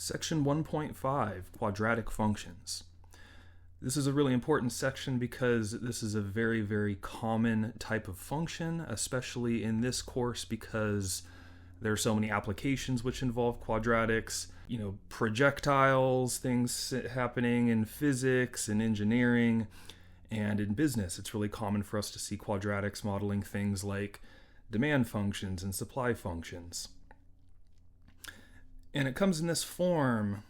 Section 1.5, Quadratic Functions. This is a really important section because this is a very, very common type of function, especially in this course because there are so many applications which involve quadratics. You know, projectiles, things happening in physics and engineering, and in business. It's really common for us to see quadratics modeling things like demand functions and supply functions. And it comes in this form.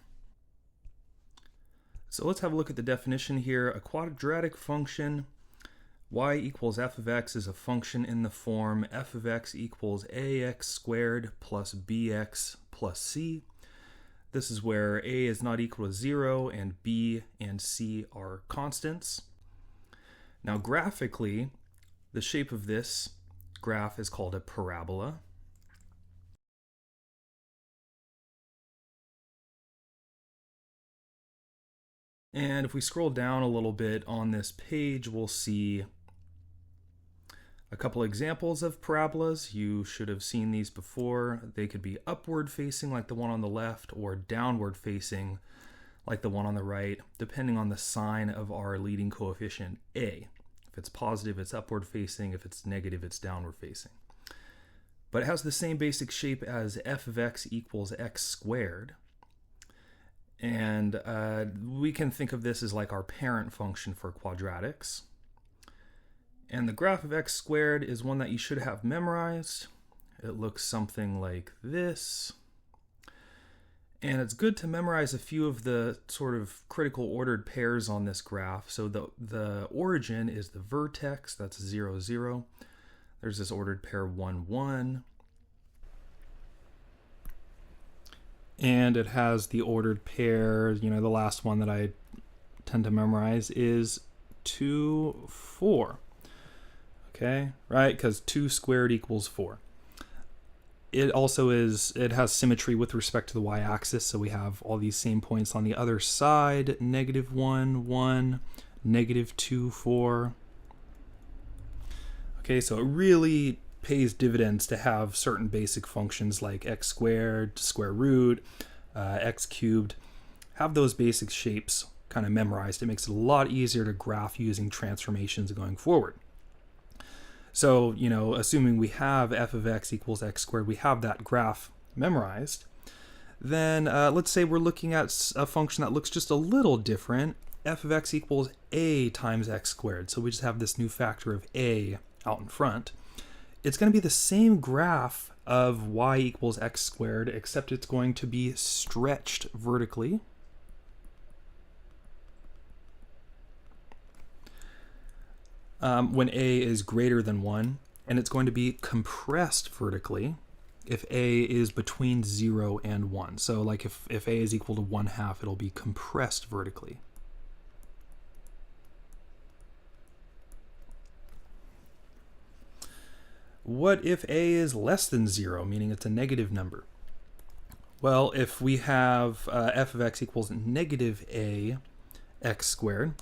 So let's have a look at the definition here. A quadratic function, y equals f of x, is a function in the form f of x equals ax squared plus bx plus c. This is where a is not equal to 0 and b and c are constants. Now graphically, the shape of this graph is called a parabola. And if we scroll down a little bit on this page, we'll see a couple examples of parabolas. You should have seen these before. They could be upward facing like the one on the left, or downward facing like the one on the right, depending on the sign of our leading coefficient a. If it's positive, it's upward facing. If it's negative, it's downward facing. But it has the same basic shape as f of x equals x squared. And we can think of this as like our parent function for quadratics. And the graph of x squared is one that you should have memorized. It looks something like this. And it's good to memorize a few of the sort of critical ordered pairs on this graph. So the origin is the vertex, that's 0, 0. There's this ordered pair 1, 1. And it has the ordered pair, you know, the last one that I tend to memorize is 2, 4. Okay, right? Because 2 squared equals 4. It also has symmetry with respect to the y-axis, so we have all these same points on the other side, negative 1, 1, negative 2, 4. Okay, so it really pays dividends to have certain basic functions like x squared, square root, x cubed. Have those basic shapes kind of memorized. It makes it a lot easier to graph using transformations going forward. So, you know, assuming we have f of x equals x squared, we have that graph memorized. Then let's say we're looking at a function that looks just a little different. F of x equals a times x squared. So we just have this new factor of a out in front. It's going to be the same graph of y equals x squared, except it's going to be stretched vertically. When a is greater than 1, and it's going to be compressed vertically if a is between 0 and 1. So like if a is equal to 1/2, it'll be compressed vertically. What if a is less than 0, meaning it's a negative number? Well, if we have f of x equals negative a x squared,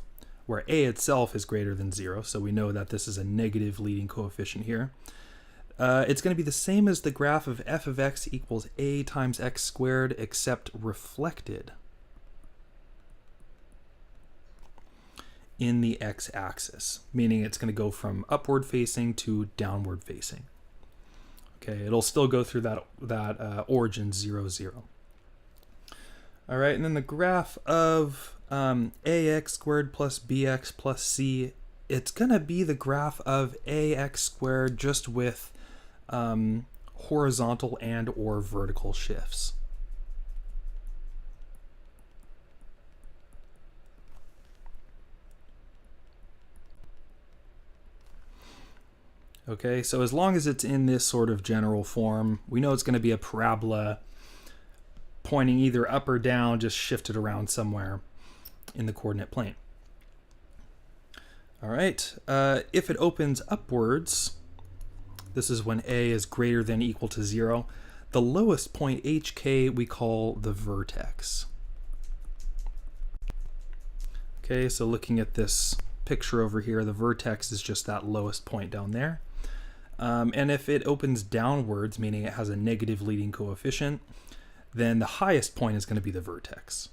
where a itself is greater than 0, so we know that this is a negative leading coefficient here, it's going to be the same as the graph of f of x equals a times x squared, except reflected in the x-axis, meaning it's going to go from upward facing to downward facing. Okay, it'll still go through that origin 0, 0. All right, and then the graph of ax squared plus bx plus c, it's going to be the graph of ax squared just with horizontal and or vertical shifts. Okay, so as long as it's in this sort of general form, we know it's going to be a parabola pointing either up or down, just shifted around somewhere in the coordinate plane. All right, if it opens upwards, this is when a is greater than or equal to 0. The lowest point, hk, we call the vertex. Okay, so looking at this picture over here, the vertex is just that lowest point down there. And if it opens downwards, meaning it has a negative leading coefficient, then the highest point is going to be the vertex.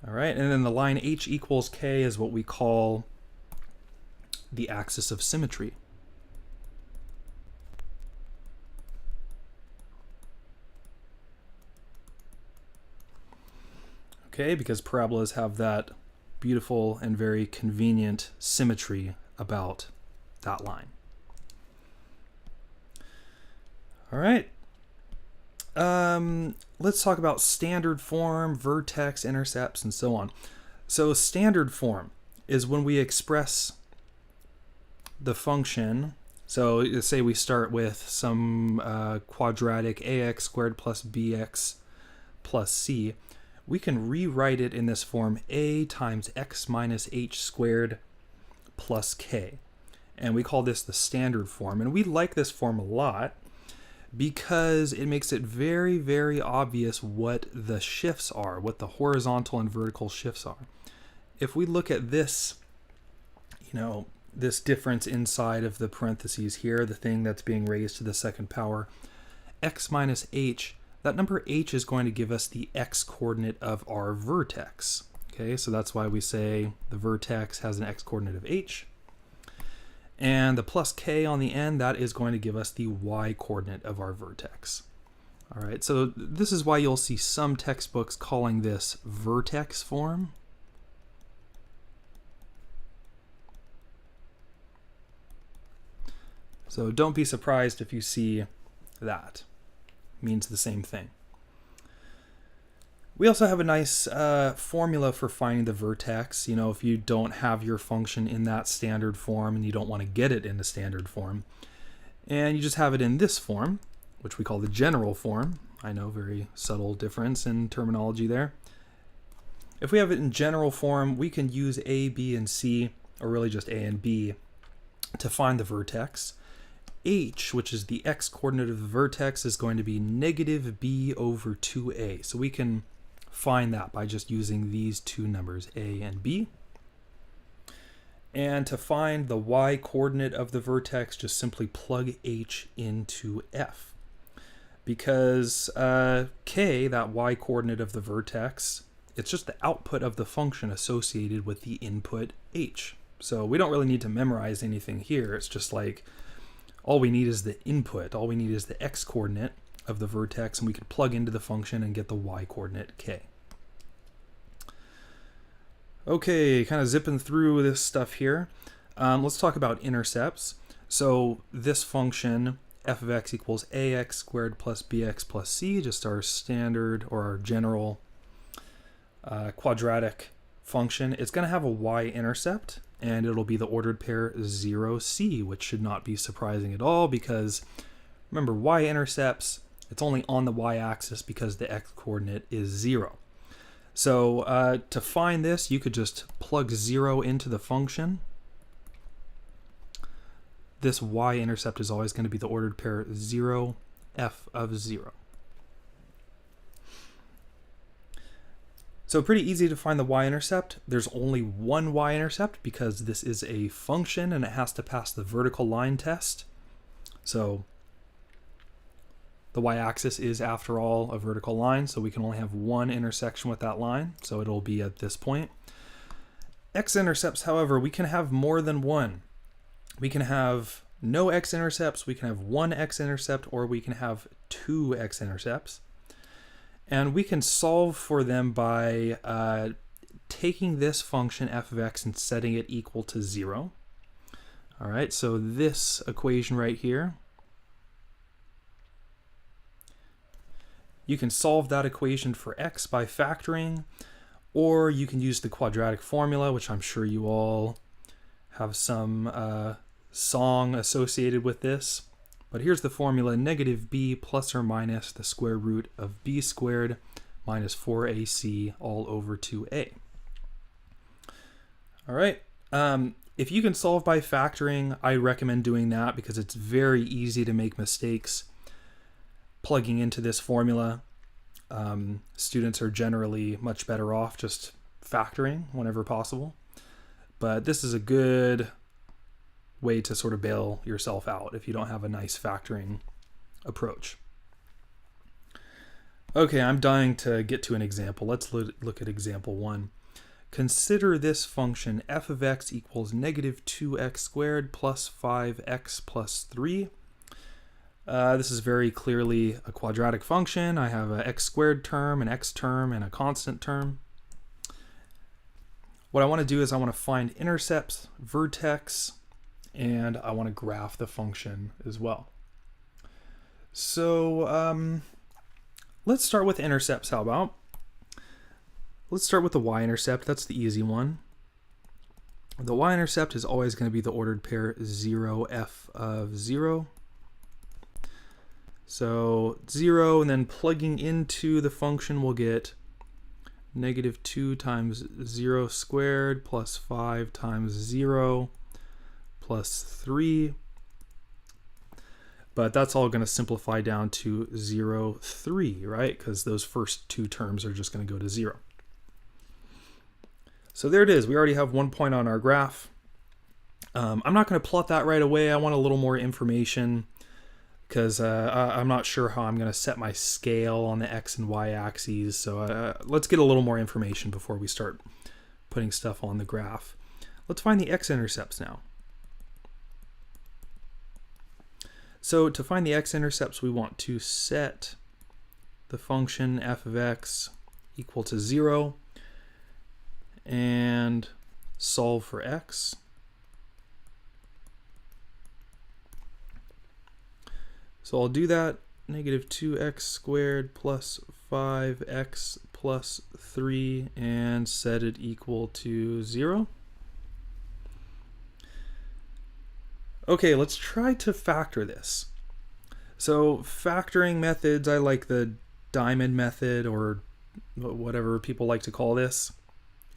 All right, and then the line h equals k is what we call the axis of symmetry. Okay, because parabolas have that beautiful and very convenient symmetry about that line. All right. Let's talk about standard form, vertex, intercepts, and so on. So standard form is when we express the function. So let's say we start with some quadratic ax squared plus bx plus c. We can rewrite it in this form: a times x minus h squared plus k. And we call this the standard form. And we like this form a lot because it makes it very, very obvious what the shifts are, what the horizontal and vertical shifts are. If we look at this, this difference inside of the parentheses here, the thing that's being raised to the second power, x minus h, that number h is going to give us the x coordinate of our vertex. Okay, so that's why we say the vertex has an x coordinate of h. And the plus k on the end, that is going to give us the y coordinate of our vertex. All right, so this is why you'll see some textbooks calling this vertex form. So don't be surprised if you see that. It means the same thing. We also have a nice formula for finding the vertex. If you don't have your function in that standard form and you don't want to get it in the standard form, and you just have it in this form, which we call the general form. I know, very subtle difference in terminology there. If we have it in general form, we can use a, b, and c, or really just a and b, to find the vertex. H, which is the x coordinate of the vertex, is going to be negative b over 2a. So we can find that by just using these two numbers, a and b. And to find the y coordinate of the vertex, just simply plug h into f. Because k, that y coordinate of the vertex, it's just the output of the function associated with the input h. So we don't really need to memorize anything here. It's just like all we need is the input. All we need is the x coordinate of the vertex, and we can plug into the function and get the y coordinate k. Okay, kind of zipping through this stuff here. Let's talk about intercepts. So this function, f of x equals ax squared plus bx plus c, just our standard or our general quadratic function. It's going to have a y-intercept, and it'll be the ordered pair 0c, which should not be surprising at all because, remember, y-intercepts, it's only on the y-axis because the x-coordinate is 0. So to find this, you could just plug 0 into the function. This y-intercept is always going to be the ordered pair 0, f of 0. So pretty easy to find the y-intercept. There's only one y-intercept because this is a function and it has to pass the vertical line test. So the y-axis is, after all, a vertical line, so we can only have one intersection with that line, so it'll be at this point. X-intercepts, however, we can have more than one. We can have no x-intercepts, we can have one x-intercept, or we can have two x-intercepts. And we can solve for them by taking this function f of x and setting it equal to 0. All right, so this equation right here, you can solve that equation for x by factoring, or you can use the quadratic formula, which I'm sure you all have some song associated with this. But here's the formula: negative b plus or minus the square root of b squared minus 4ac all over 2a. All right. If you can solve by factoring, I recommend doing that because it's very easy to make mistakes plugging into this formula. Students are generally much better off just factoring whenever possible. But this is a good way to sort of bail yourself out if you don't have a nice factoring approach. Okay, I'm dying to get to an example. Let's look at example 1. Consider this function f of x equals negative 2x squared plus 5x plus 3. This is very clearly a quadratic function. I have an x squared term, an x term, and a constant term. What I want to do is I want to find intercepts, vertex, and I want to graph the function as well. So let's start with intercepts. How about? Let's start with the y-intercept. That's the easy one. The y-intercept is always going to be the ordered pair 0, f of 0. So 0, and then plugging into the function, we'll get negative 2 times 0 squared plus 5 times 0 plus 3. But that's all going to simplify down to 0, 3, right? Because those first two terms are just going to go to 0. So there it is. We already have 1 point on our graph. I'm not going to plot that right away. I want a little more information because I'm not sure how I'm going to set my scale on the x and y axes. So let's get a little more information before we start putting stuff on the graph. Let's find the x-intercepts now. So to find the x-intercepts, we want to set the function f of x equal to 0 and solve for x. So I'll do that, negative 2x squared plus 5x plus 3, and set it equal to 0. Okay, let's try to factor this. So factoring methods, I like the diamond method, or whatever people like to call this.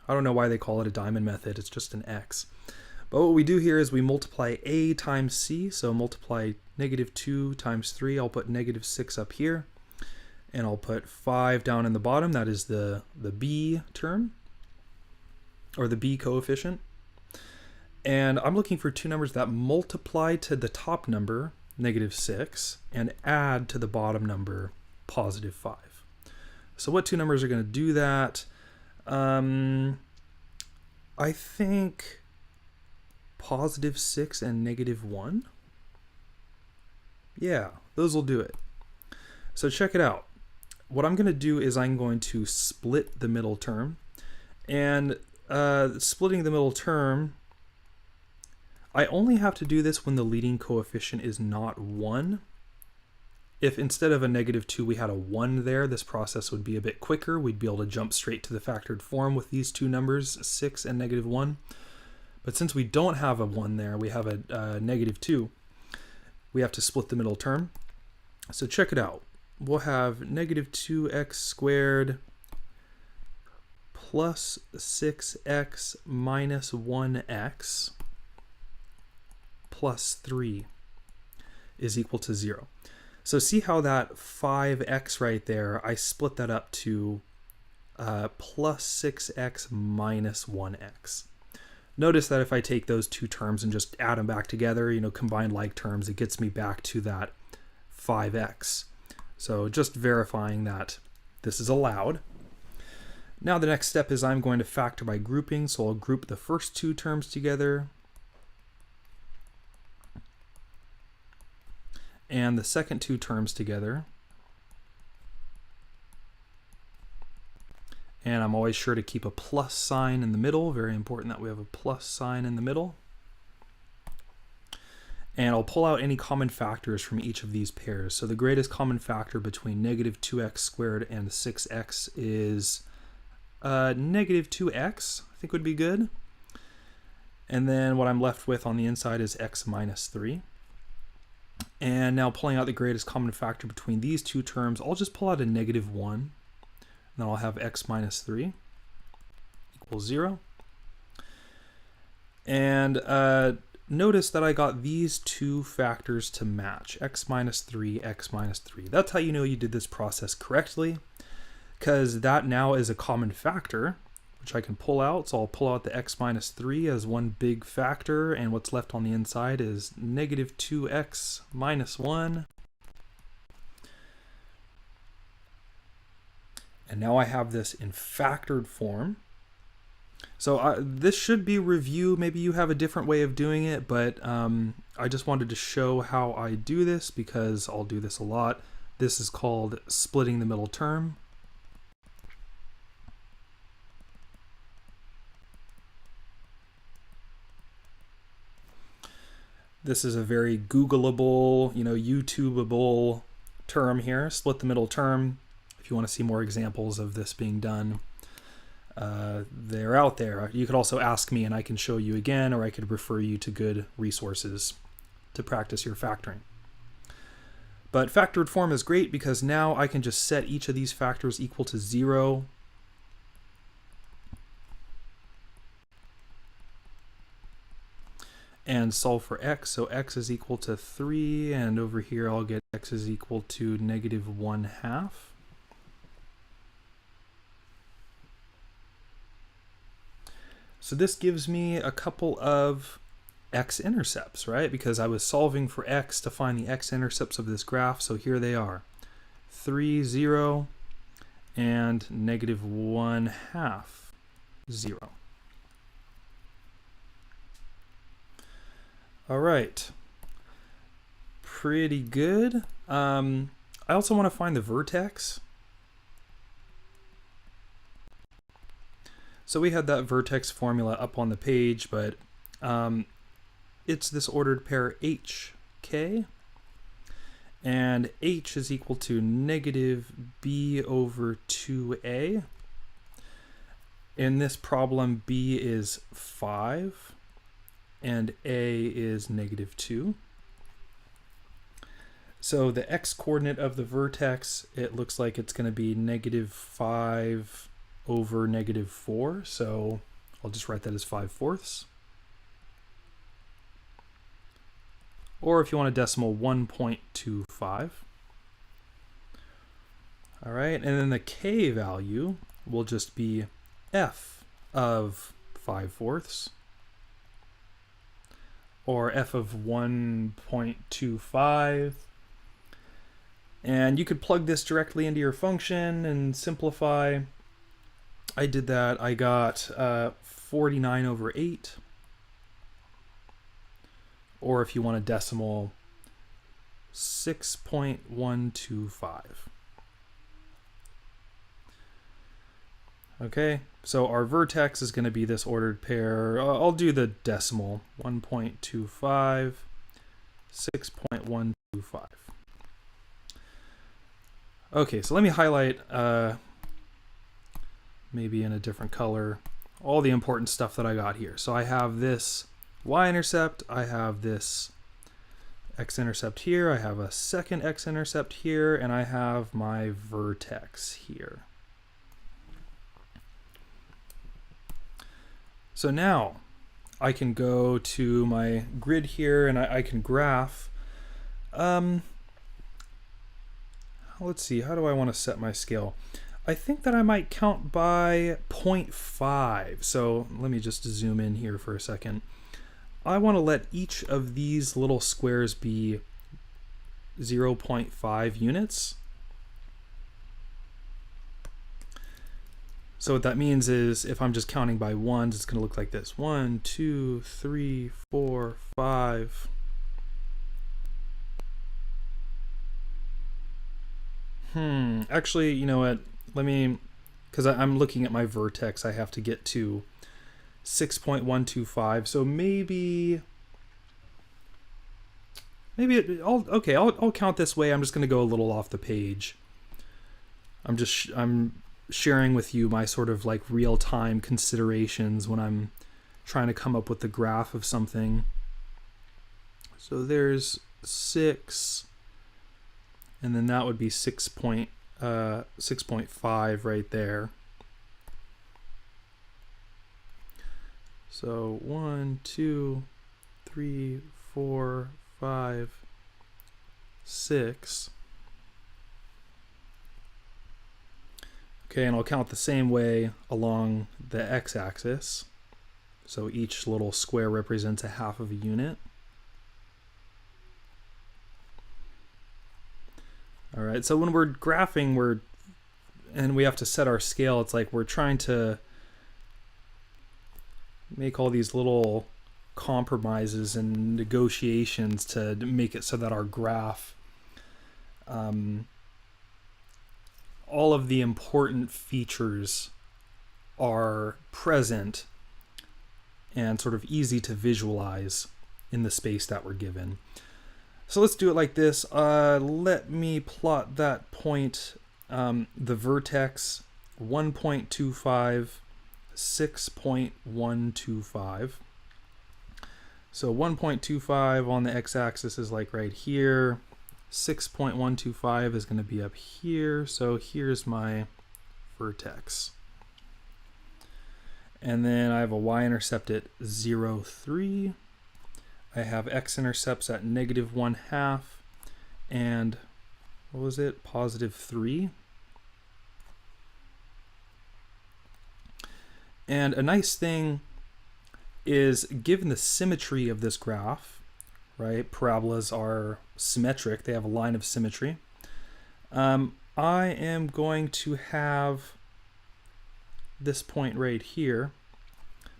I don't know why they call it a diamond method, it's just an x. But what we do here is we multiply a times c, so multiply negative 2 times 3, I'll put negative 6 up here, and I'll put 5 down in the bottom, that is the b term, or the b coefficient. And I'm looking for two numbers that multiply to the top number, negative 6, and add to the bottom number, positive 5. So what two numbers are going to do that? I think positive 6 and negative 1. Yeah, those will do it. So check it out. What I'm going to do is I'm going to split the middle term. And splitting the middle term, I only have to do this when the leading coefficient is not 1. If instead of a negative 2 we had a 1 there, this process would be a bit quicker. We'd be able to jump straight to the factored form with these two numbers, 6 and negative 1. But since we don't have a 1 there, we have a negative 2, we have to split the middle term. So check it out. We'll have negative 2x squared plus 6x minus 1x plus 3 is equal to 0. So see how that 5x right there, I split that up to plus 6x minus 1x. Notice that if I take those two terms and just add them back together, combine like terms, it gets me back to that 5x. So just verifying that this is allowed. Now the next step is I'm going to factor by grouping, so I'll group the first two terms together and the second two terms together. And I'm always sure to keep a plus sign in the middle. Very important that we have a plus sign in the middle. And I'll pull out any common factors from each of these pairs. So the greatest common factor between negative 2x squared and 6x is negative 2x, I think would be good. And then what I'm left with on the inside is x minus 3. And now pulling out the greatest common factor between these two terms, I'll just pull out a negative 1. And then I'll have x minus 3 equals 0. And notice that I got these two factors to match, x minus 3, x minus 3. That's how you know you did this process correctly, because that now is a common factor, which I can pull out. So I'll pull out the x minus 3 as one big factor, and what's left on the inside is negative 2x minus 1 And now I have this in factored form. So this should be review. Maybe you have a different way of doing it, but I just wanted to show how I do this because I'll do this a lot. This is called splitting the middle term. This is a very Googleable, YouTubeable term here, split the middle term. If you want to see more examples of this being done, they're out there. You could also ask me and I can show you again, or I could refer you to good resources to practice your factoring. But factored form is great because now I can just set each of these factors equal to 0. And solve for x. So x is equal to 3, and over here I'll get x is equal to -1/2. So this gives me a couple of x-intercepts, right? Because I was solving for x to find the x-intercepts of this graph, so here they are. 3, 0, and -1/2, 0. All right, pretty good. I also want to find the vertex. So we had that vertex formula up on the page, but it's this ordered pair HK, and H is equal to -b/2a. In this problem, b is 5. And a is -2. So the x-coordinate of the vertex, it looks like it's going to be -5/-4. So I'll just write that as 5/4. Or if you want a decimal, 1.25. All right, and then the k value will just be f of 5/4. Or f of 1.25. And you could plug this directly into your function and simplify. I did that. I got 49/8. Or if you want a decimal, 6.125. Okay, so our vertex is going to be this ordered pair. I'll do the decimal, 1.25, 6.125. Okay, so let me highlight, maybe in a different color, all the important stuff that I got here. So I have this y-intercept, I have this x-intercept here, I have a second x-intercept here, and I have my vertex here. So now I can go to my grid here and I can graph. Let's see, how do I want to set my scale? I think that I might count by 0.5. So let me just zoom in here for a second. I want to let each of these little squares be 0.5 units. So what that means is if I'm just counting by ones, it's going to look like this. 1, 2, 3, 4, 5. Actually, you know what? Let me, because I'm looking at my vertex, I have to get to 6.125. So maybe I'll count this way. I'm just going to go a little off the page. I'm sharing with you my sort of like real-time considerations when I'm trying to come up with the graph of something. So there's 6, and then that would be 6.5 right there. So 1, 2, 3, 4, 5, 6. Okay, and I'll count the same way along the x-axis. So each little square represents a half of a unit. All right, so when we're graphing, we're and we have to set our scale, it's like we're trying to make all these little compromises and negotiations to make it so that our graph, all of the important features are present and sort of easy to visualize in the space that we're given. So let's do it like this. Let me plot that point, the vertex 1.25, 6.125. So 1.25 on the x-axis is like right here. 6.125 is going to be up here. So here's my vertex. And then I have a y-intercept at 0, 3. I have x-intercepts at -1/2 and what was it? +3. And a nice thing is, given the symmetry of this graph, right? Parabolas are symmetric. They have a line of symmetry. I am going to have this point right here.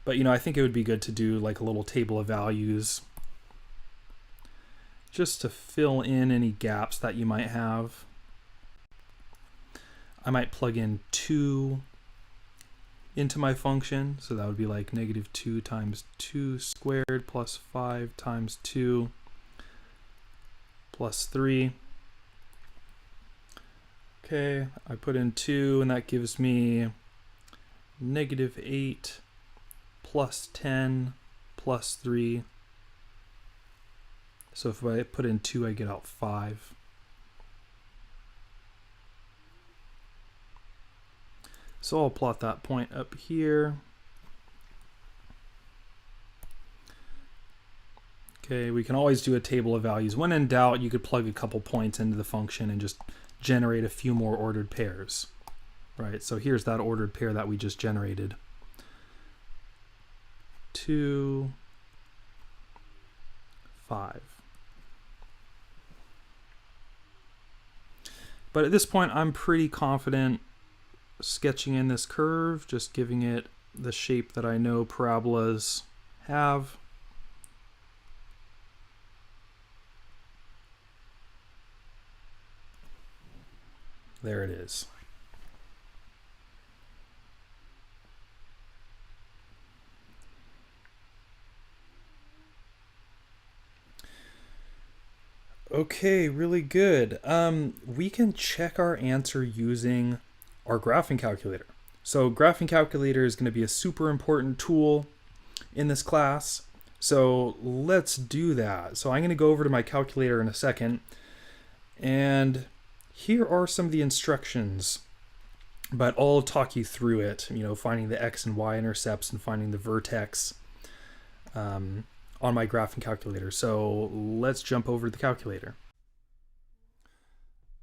But, I think it would be good to do like a little table of values just to fill in any gaps that you might have. I might plug in 2 into my function. So that would be like -2 times 2 squared plus 5 times 2 plus 3. Okay, I put in 2 and that gives me -8 plus 10 plus 3. So if I put in 2, I get out 5. So I'll plot that point up here. Okay, we can always do a table of values. When in doubt, you could plug a couple points into the function and just generate a few more ordered pairs. Right, so here's that ordered pair that we just generated. 2, 5. But at this point, I'm pretty confident sketching in this curve, just giving it the shape that I know parabolas have. There it is. Okay, really good. We can check our answer using our graphing calculator. So graphing calculator is going to be a super important tool in this class. So let's do that. So I'm going to go over to my calculator in a second. And here are some of the instructions, but I'll talk you through it, finding the x and y intercepts and finding the vertex on my graphing calculator. So let's jump over to the calculator.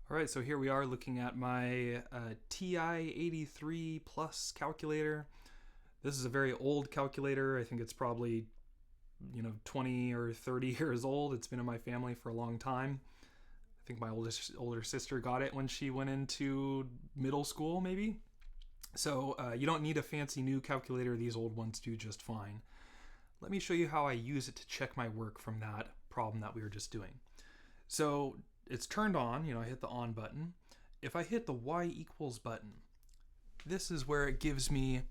All right, so here we are looking at my TI-83 Plus calculator. This is a very old calculator. I think it's probably 20 or 30 years old. It's been in my family for a long time. I think my older sister got it when she went into middle school, maybe. So you don't need a fancy new calculator. These old ones do just fine. Let me show you how I use it to check my work from that problem that we were just doing. So it's turned on, I hit the on button. If I hit the y equals button, this is where it gives me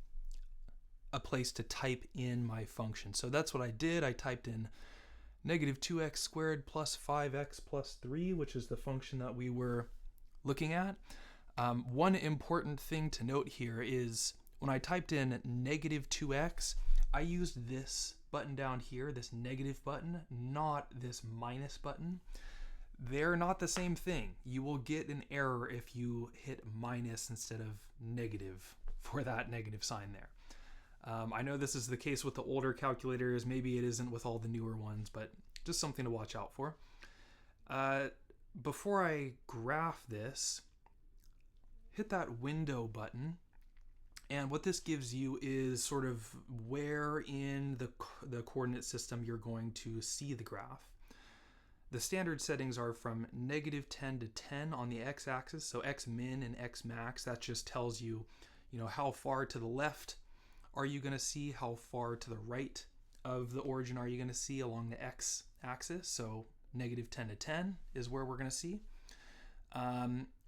a place to type in my function. So that's what I did. I typed in -2x squared plus 5x plus 3, which is the function that we were looking at. One important thing to note here is when I typed in -2x, I used this button down here, this negative button, not this minus button. They're not the same thing. You will get an error if you hit minus instead of negative for that negative sign there. I know this is the case with the older calculators. Maybe it isn't with all the newer ones, but just something to watch out for. Before I graph this, hit that window button. And what this gives you is sort of where in the coordinate system you're going to see the graph. the standard settings are from -10 to 10 on the x-axis, so x min and x max. That just tells you, how far to the left are you going to see, how far to the right of the origin are you going to see along the x-axis. So -10 to 10 is where we're going to see.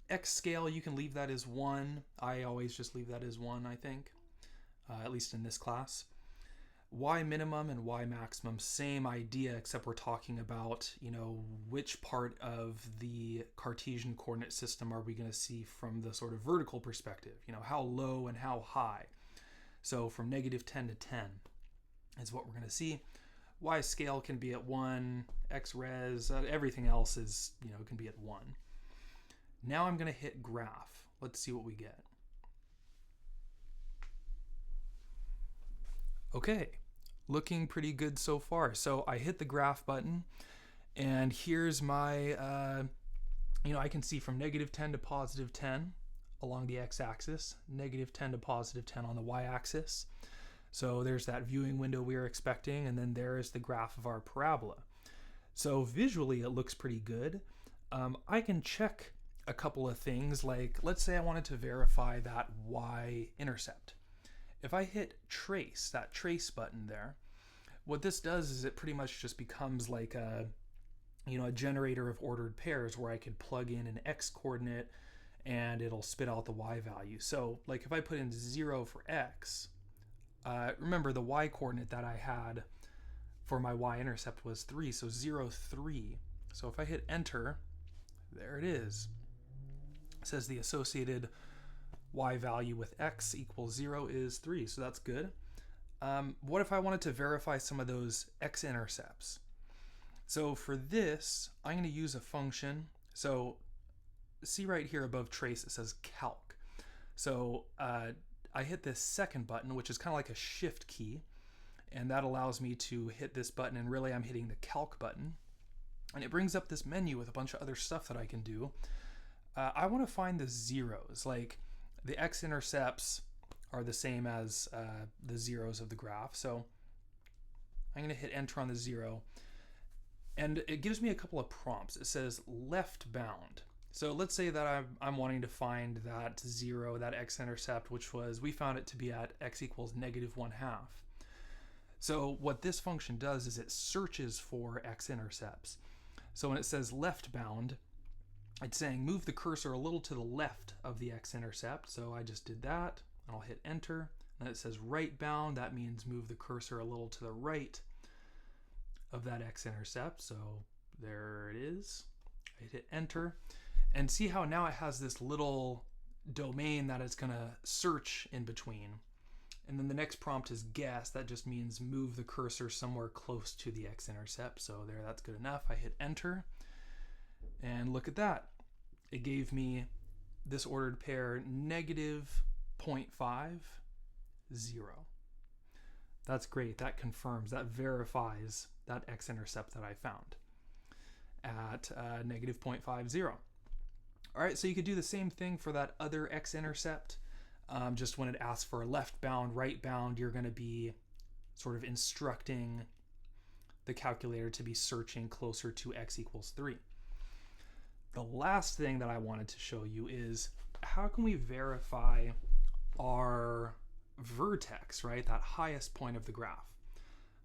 X scale, you can leave that as 1. I always just leave that as 1, I think, at least in this class. Y minimum and Y maximum, same idea, except we're talking about, which part of the Cartesian coordinate system are we going to see from the sort of vertical perspective, how low and how high. So from -10 to 10 is what we're going to see. Y scale can be at 1, X res, everything else is, can be at 1. Now I'm going to hit graph. Let's see what we get. Okay, looking pretty good so far. So I hit the graph button, and here's my, I can see from -10 to +10 along the x-axis, -10 to +10 on the y-axis. So there's that viewing window we were expecting, and then there is the graph of our parabola. So visually it looks pretty good. I can check a couple of things, like let's say I wanted to verify that y-intercept. If I hit trace, that trace button there, what this does is it pretty much just becomes like a generator of ordered pairs where I could plug in an x coordinate and it'll spit out the y value. So like if I put in 0 for x, remember the y coordinate that I had for my y-intercept was 3, so 0, 3. So if I hit enter, there it is. It says the associated y value with x equals 0 is 3, so that's good. What if I wanted to verify some of those x-intercepts? So for this, I'm going to use a function. So see right here above trace, it says calc. So I hit this second button, which is kind of like a shift key, and that allows me to hit this button, and really I'm hitting the calc button. And it brings up this menu with a bunch of other stuff that I can do. I want to find the zeros, like the x-intercepts are the same as the zeros of the graph. So I'm going to hit enter on the 0. And it gives me a couple of prompts. It says left bound. So let's say that I'm wanting to find that 0, that x-intercept, which was, we found it to be at x equals -1/2. So what this function does is it searches for x-intercepts. So when it says left bound, it's saying move the cursor a little to the left of the x-intercept. So I just did that, and I'll hit enter. And it says right bound, that means move the cursor a little to the right of that x-intercept. So there it is. I hit enter, and see how now it has this little domain that it's going to search in between. And then the next prompt is guess. That just means move the cursor somewhere close to the x-intercept. So there, that's good enough. I hit enter, and look at that. It gave me this ordered pair -0.5, 0. That's great. That confirms, that verifies that x-intercept that I found at -0.50. All right, so you could do the same thing for that other x-intercept. Just when it asks for a left bound, right bound, you're going to be sort of instructing the calculator to be searching closer to x equals 3. The last thing that I wanted to show you is how can we verify our vertex, right? That highest point of the graph.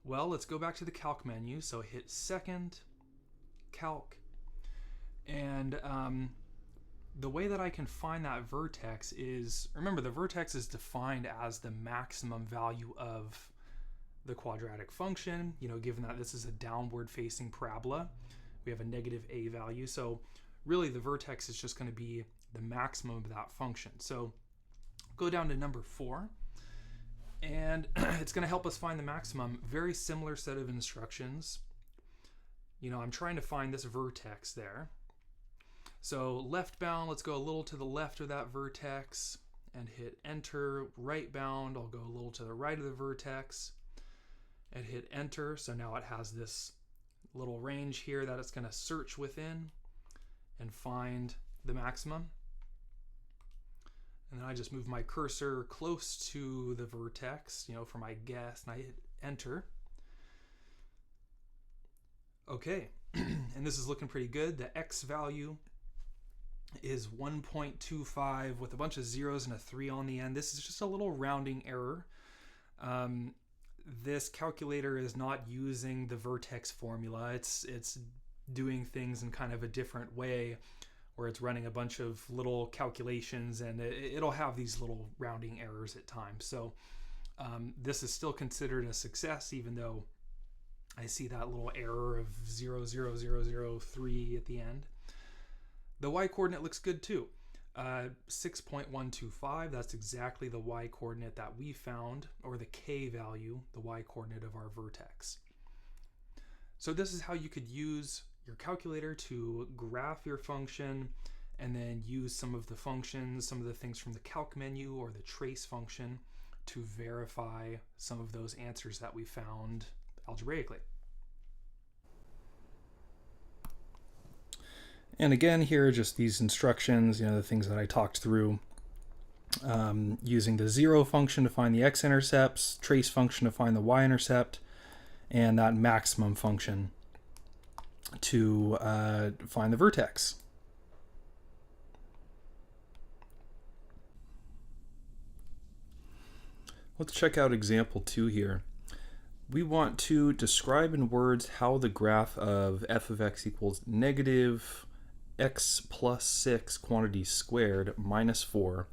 Well, let's go back to the calc menu. So hit second, calc, and the way that I can find that vertex is, remember the vertex is defined as the maximum value of the quadratic function, given that this is a downward facing parabola, we have a -a value. So really the vertex is just going to be the maximum of that function. So go down to number 4, and it's going to help us find the maximum. Very similar set of instructions. I'm trying to find this vertex there. So left bound, let's go a little to the left of that vertex and hit enter. Right bound, I'll go a little to the right of the vertex and hit enter. So now it has this little range here that it's going to search within and find the maximum. And then I just move my cursor close to the vertex, for my guess, and I hit enter. Okay, and this is looking pretty good. The x value is 1.25 with a bunch of zeros and a 3 on the end. This is just a little rounding error. This calculator is not using the vertex formula. It's doing things in kind of a different way, where it's running a bunch of little calculations, and it'll have these little rounding errors at times. So this is still considered a success, even though I see that little error of 0.00003 at the end. The y-coordinate looks good too. 6.125, that's exactly the y-coordinate that we found, or the k value, the y-coordinate of our vertex. So this is how you could use your calculator to graph your function, and then use some of the functions, some of the things from the calc menu or the trace function to verify some of those answers that we found algebraically. And again, here are just these instructions, the things that I talked through, using the zero function to find the x-intercepts, trace function to find the y-intercept, and that maximum function to find the vertex. Let's check out example 2 here. We want to describe in words how the graph of f of x equals negative x plus 6 quantity squared minus 4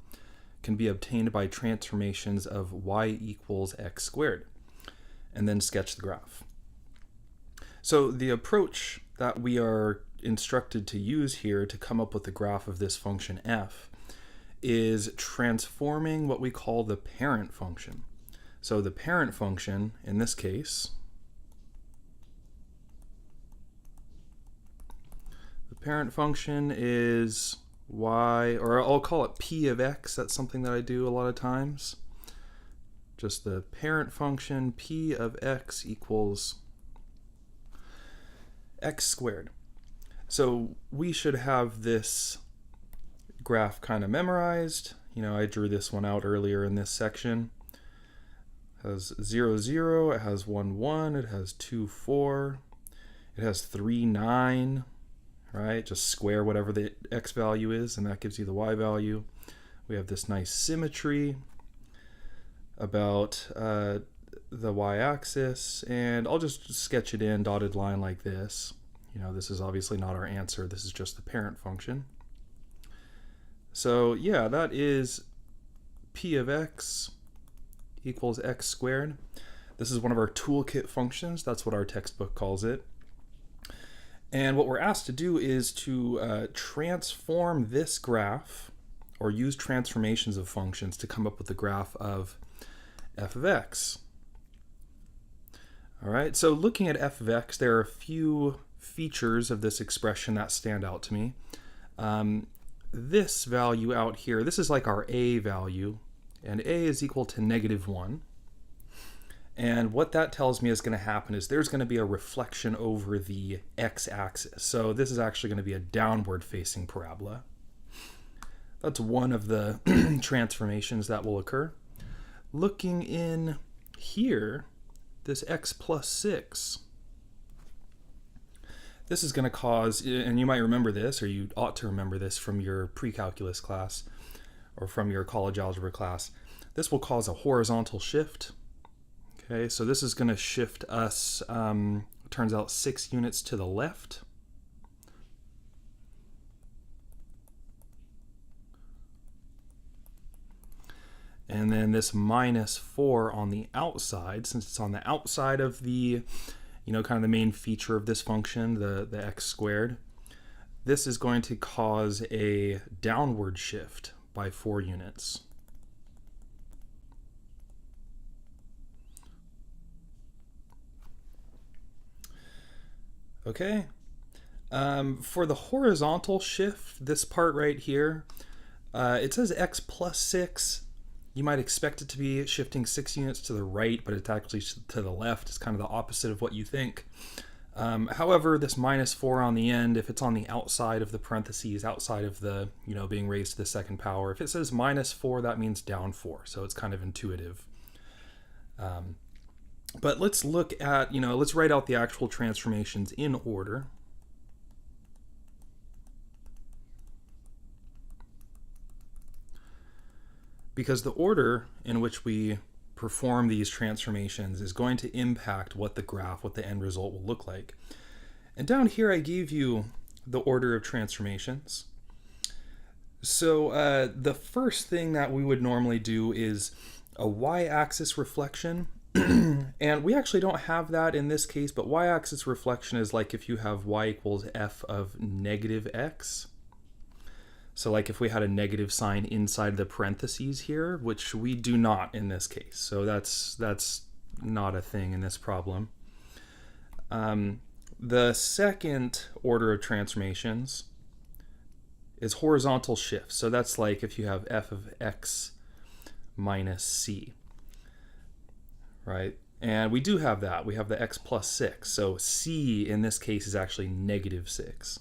can be obtained by transformations of y equals x squared, and then sketch the graph. So the approach that we are instructed to use here to come up with the graph of this function f is transforming what we call the parent function. So the parent function in this case, the parent function is y, or I'll call it p of x. That's something that I do a lot of times. Just the parent function p of x equals x squared. So we should have this graph kind of memorized. I drew this one out earlier in this section. It has 0, 0, it has 1, 1, it has 2, 4, it has 3, 9, right? Just square whatever the x value is, and that gives you the y value. We have this nice symmetry about the y-axis, and I'll just sketch it in dotted line like this. This is obviously not our answer. This is just the parent function. So yeah, that is p of x equals x squared. This is one of our toolkit functions. That's what our textbook calls it. And what we're asked to do is to transform this graph, or use transformations of functions to come up with the graph of f of x. All right, so looking at f of x, there are a few features of this expression that stand out to me. This value out here, this is like our a value, and a is equal to -1. And what that tells me is going to happen is there's going to be a reflection over the x-axis. So this is actually going to be a downward facing parabola. That's one of the transformations that will occur. Looking in here, this x plus 6, this is going to cause, and you might remember this, or you ought to remember this from your pre-calculus class or from your college algebra class, this will cause a horizontal shift. Okay, so this is going to shift us, turns out 6 units to the left. And then this -4 on the outside, since it's on the outside of the, kind of the main feature of this function, the x squared, this is going to cause a downward shift by 4 units. Okay, for the horizontal shift, this part right here, it says x plus 6. You might expect it to be shifting 6 units to the right, but it's actually to the left. It's kind of the opposite of what you think. However, this -4 on the end, if it's on the outside of the parentheses, outside of the, being raised to the second power, if it says -4, that means down 4. So it's kind of intuitive. But let's look at, let's write out the actual transformations in order. because the order in which we perform these transformations is going to impact what the end result will look like. And down here I gave you the order of transformations. So the first thing that we would normally do is a y-axis reflection. And we actually don't have that in this case, but y-axis reflection is like if you have y equals f of negative x. So like if we had a negative sign inside the parentheses here, which we do not in this case. So that's not a thing in this problem. The second order of transformations is horizontal shift. So that's like if you have f of x minus c, right? And we do have that. We have the x plus 6. So c in this case is actually negative 6.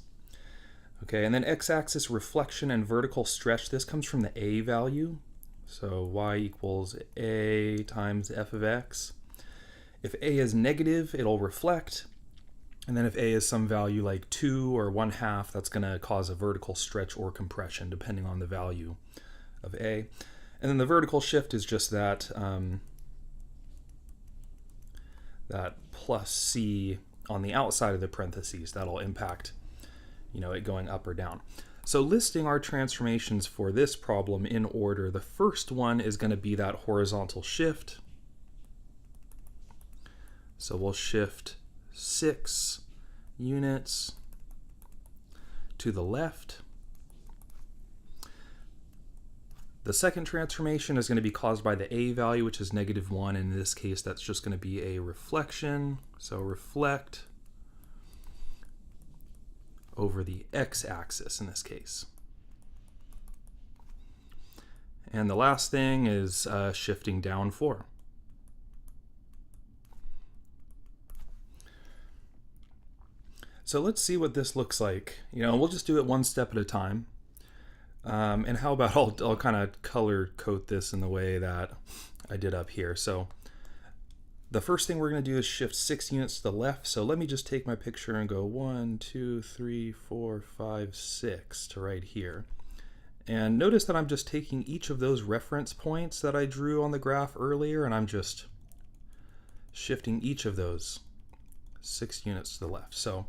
Okay, and then x-axis reflection and vertical stretch. This comes from the a value. So y equals a times f of x. If a is negative, it'll reflect. And then if a is some value like 2 or 1/2, that's going to cause a vertical stretch or compression depending on the value of a. And then the vertical shift is just that, that plus c on the outside of the parentheses. That'll impact, it going up or down. So listing our transformations for this problem in order, the first one is going to be that horizontal shift. So we'll shift 6 units to the left. The second transformation is going to be caused by the a value, which is -1. In this case, that's just going to be a reflection. So reflect over the x-axis in this case. And the last thing is shifting down 4. So let's see what this looks like. We'll just do it one step at a time. And how about I'll kind of color code this in the way that I did up here. So the first thing we're going to do is shift 6 units to the left. So let me just take my picture and go 1, 2, 3, 4, 5, 6 to right here. And notice that I'm just taking each of those reference points that I drew on the graph earlier, and I'm just shifting each of those 6 units to the left. So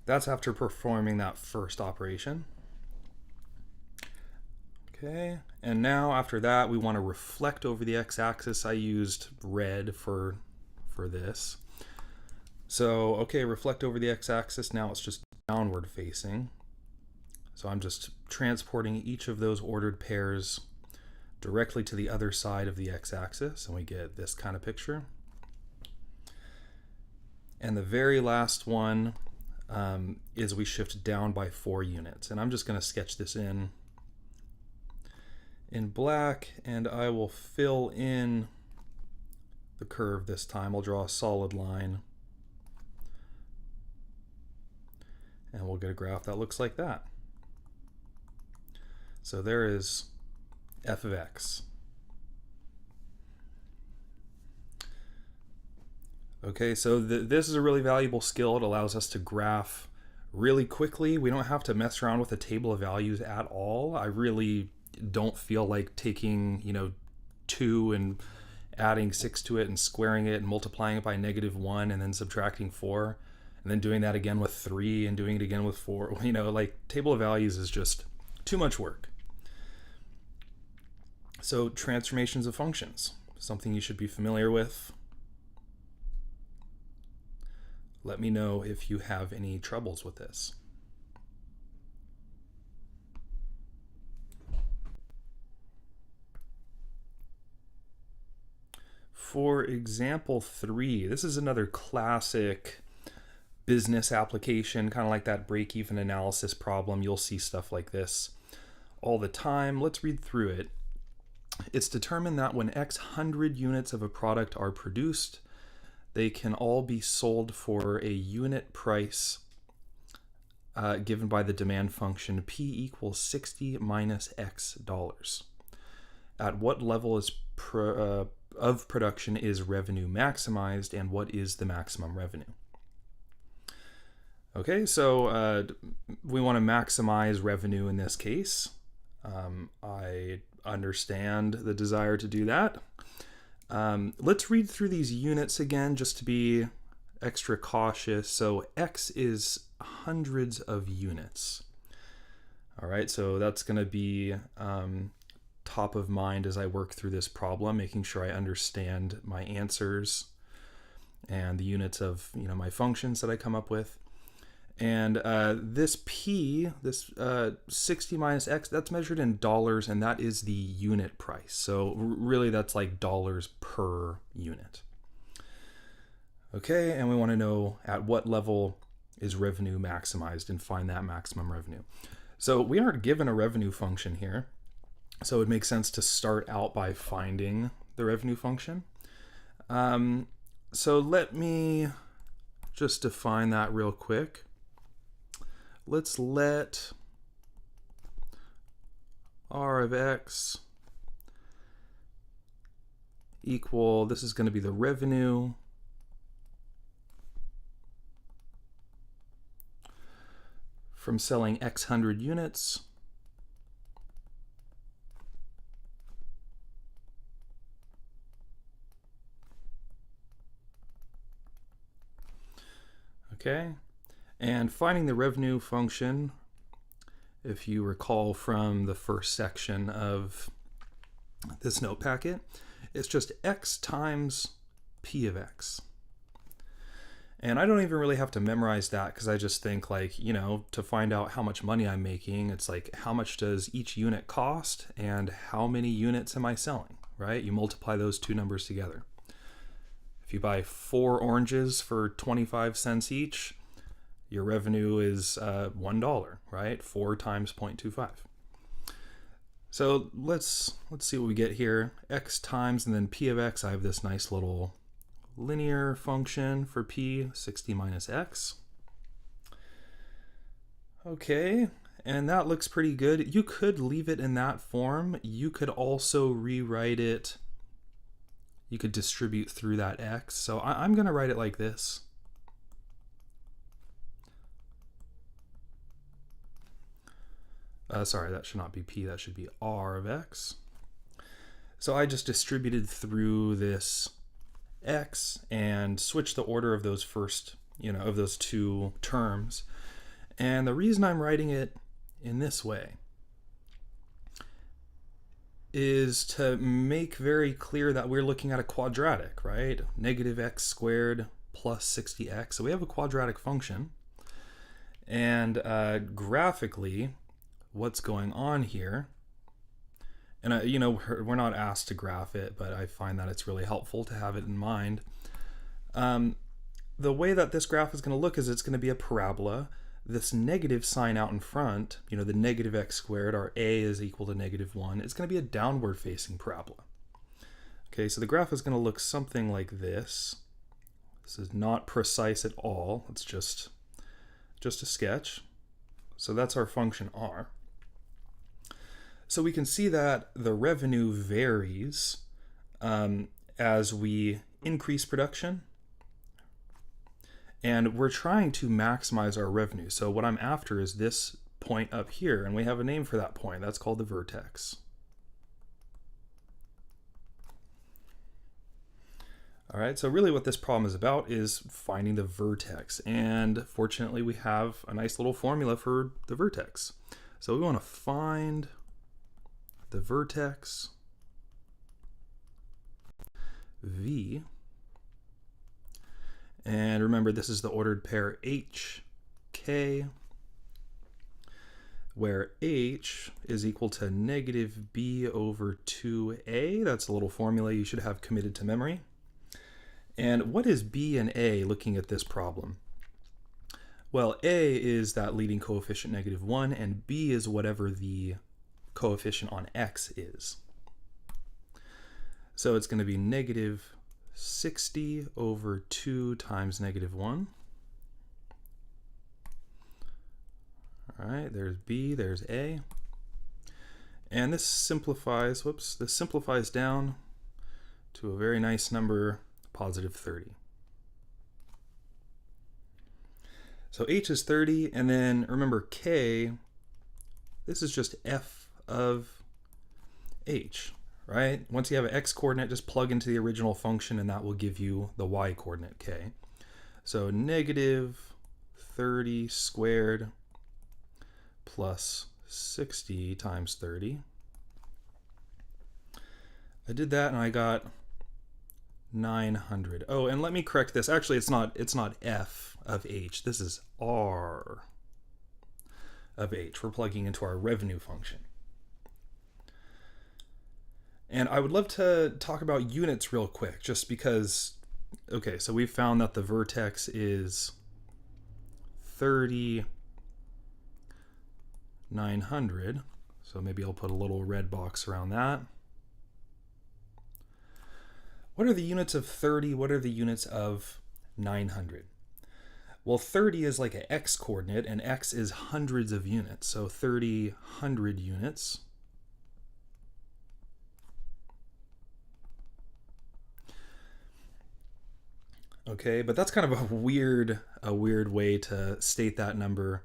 that's after performing that first operation. Okay, and now after that we want to reflect over the x-axis. I used red for this. So okay, reflect over the x-axis. Now it's just downward facing. So I'm just transporting each of those ordered pairs directly to the other side of the x-axis, and we get this kind of picture. And the very last one is we shift down by 4 units. And I'm just going to sketch this in black, and I will fill in the curve this time. I'll draw a solid line, and we'll get a graph that looks like that. So there is f of x. Okay, so this is a really valuable skill. It allows us to graph really quickly. We don't have to mess around with a table of values at all. I really don't feel like taking 2 and adding 6 to it and squaring it and multiplying it by -1 and then subtracting 4 and then doing that again with 3 and doing it again with 4. Like table of values is just too much work. So transformations of functions, something you should be familiar with. Let me know if you have any troubles with this. For example 3, this is another classic business application, kind of like that break-even analysis problem. You'll see stuff like this all the time. Let's read through it. It's determined that when X hundred units of a product are produced, they can all be sold for a unit price given by the demand function P equals 60 minus X dollars. At what level of production is revenue maximized, and what is the maximum revenue? Okay, so we want to maximize revenue in this case. I understand the desire to do that. Let's read through these units again just to be extra cautious. So X is hundreds of units. All right, so that's going to be top of mind as I work through this problem, making sure I understand my answers and the units of my functions that I come up with. And this P, this 60 minus X, that's measured in dollars, and that is the unit price. So really that's like dollars per unit. Okay, and we want to know at what level is revenue maximized and find that maximum revenue. So we aren't given a revenue function here, so it makes sense to start out by finding the revenue function. So let me just define that real quick. Let's let R of X equal, this is going to be the revenue from selling X hundred units okay. And finding the revenue function, if you recall from the first section of this note packet, it's just X times P of X. And I don't even really have to memorize that because I just think to find out how much money I'm making, it's like how much does each unit cost and how many units am I selling, right? You multiply those two numbers together. If you buy 4 oranges for 25 cents each, your revenue is $1, right? 4 times 0.25. So let's see what we get here. X times and then P of X. I have this nice little linear function for P, 60 minus X. Okay, and that looks pretty good. You could leave it in that form. You could also rewrite it. You could distribute through that X. So I'm going to write it like this. Sorry, that should not be P, that should be R of X. So I just distributed through this X and switched the order of those first, of those two terms. And the reason I'm writing it in this way is to make very clear that we're looking at a quadratic, right? Negative X squared plus 60X. So we have a quadratic function. And graphically, what's going on here, and we're not asked to graph it, but I find that it's really helpful to have it in mind. The way that this graph is going to look is it's going to be a parabola. This negative sign out in front, the negative X squared, our A is equal to -1, it's going to be a downward facing parabola. Okay, so the graph is going to look something like this. This is not precise at all, it's just a sketch. So that's our function R. So we can see that the revenue varies as we increase production, and we're trying to maximize our revenue. So what I'm after is this point up here, and we have a name for that point. That's called the vertex. All right, so really what this problem is about is finding the vertex, and fortunately we have a nice little formula for the vertex. So we want to find the vertex V, and remember this is the ordered pair H, K, where H is equal to negative B over 2A. That's a little formula you should have committed to memory. And what is B and A looking at this problem? Well, A is that leading coefficient -1, and B is whatever the coefficient on X is. So it's going to be negative 60 over 2 times -1. All right, there's B, there's A. And this simplifies, this simplifies down to a very nice number, positive 30. So H is 30, and then remember K, this is just F of h, right? Once you have an x coordinate, just plug into the original function and that will give you the y coordinate, k. So negative 30 squared plus 60 times 30. I did that and I got 900. Oh, and let me correct this. Actually, it's not f of h. This is r of h. We're plugging into our revenue function. And I would love to talk about units real quick, just because, okay, so we've found that the vertex is 3,900. So maybe I'll put a little red box around that. What are the units of 30? What are the units of 900? Well, 30 is like an x coordinate, and x is hundreds of units. So 30 hundred units. Okay, but that's kind of a weird way to state that number.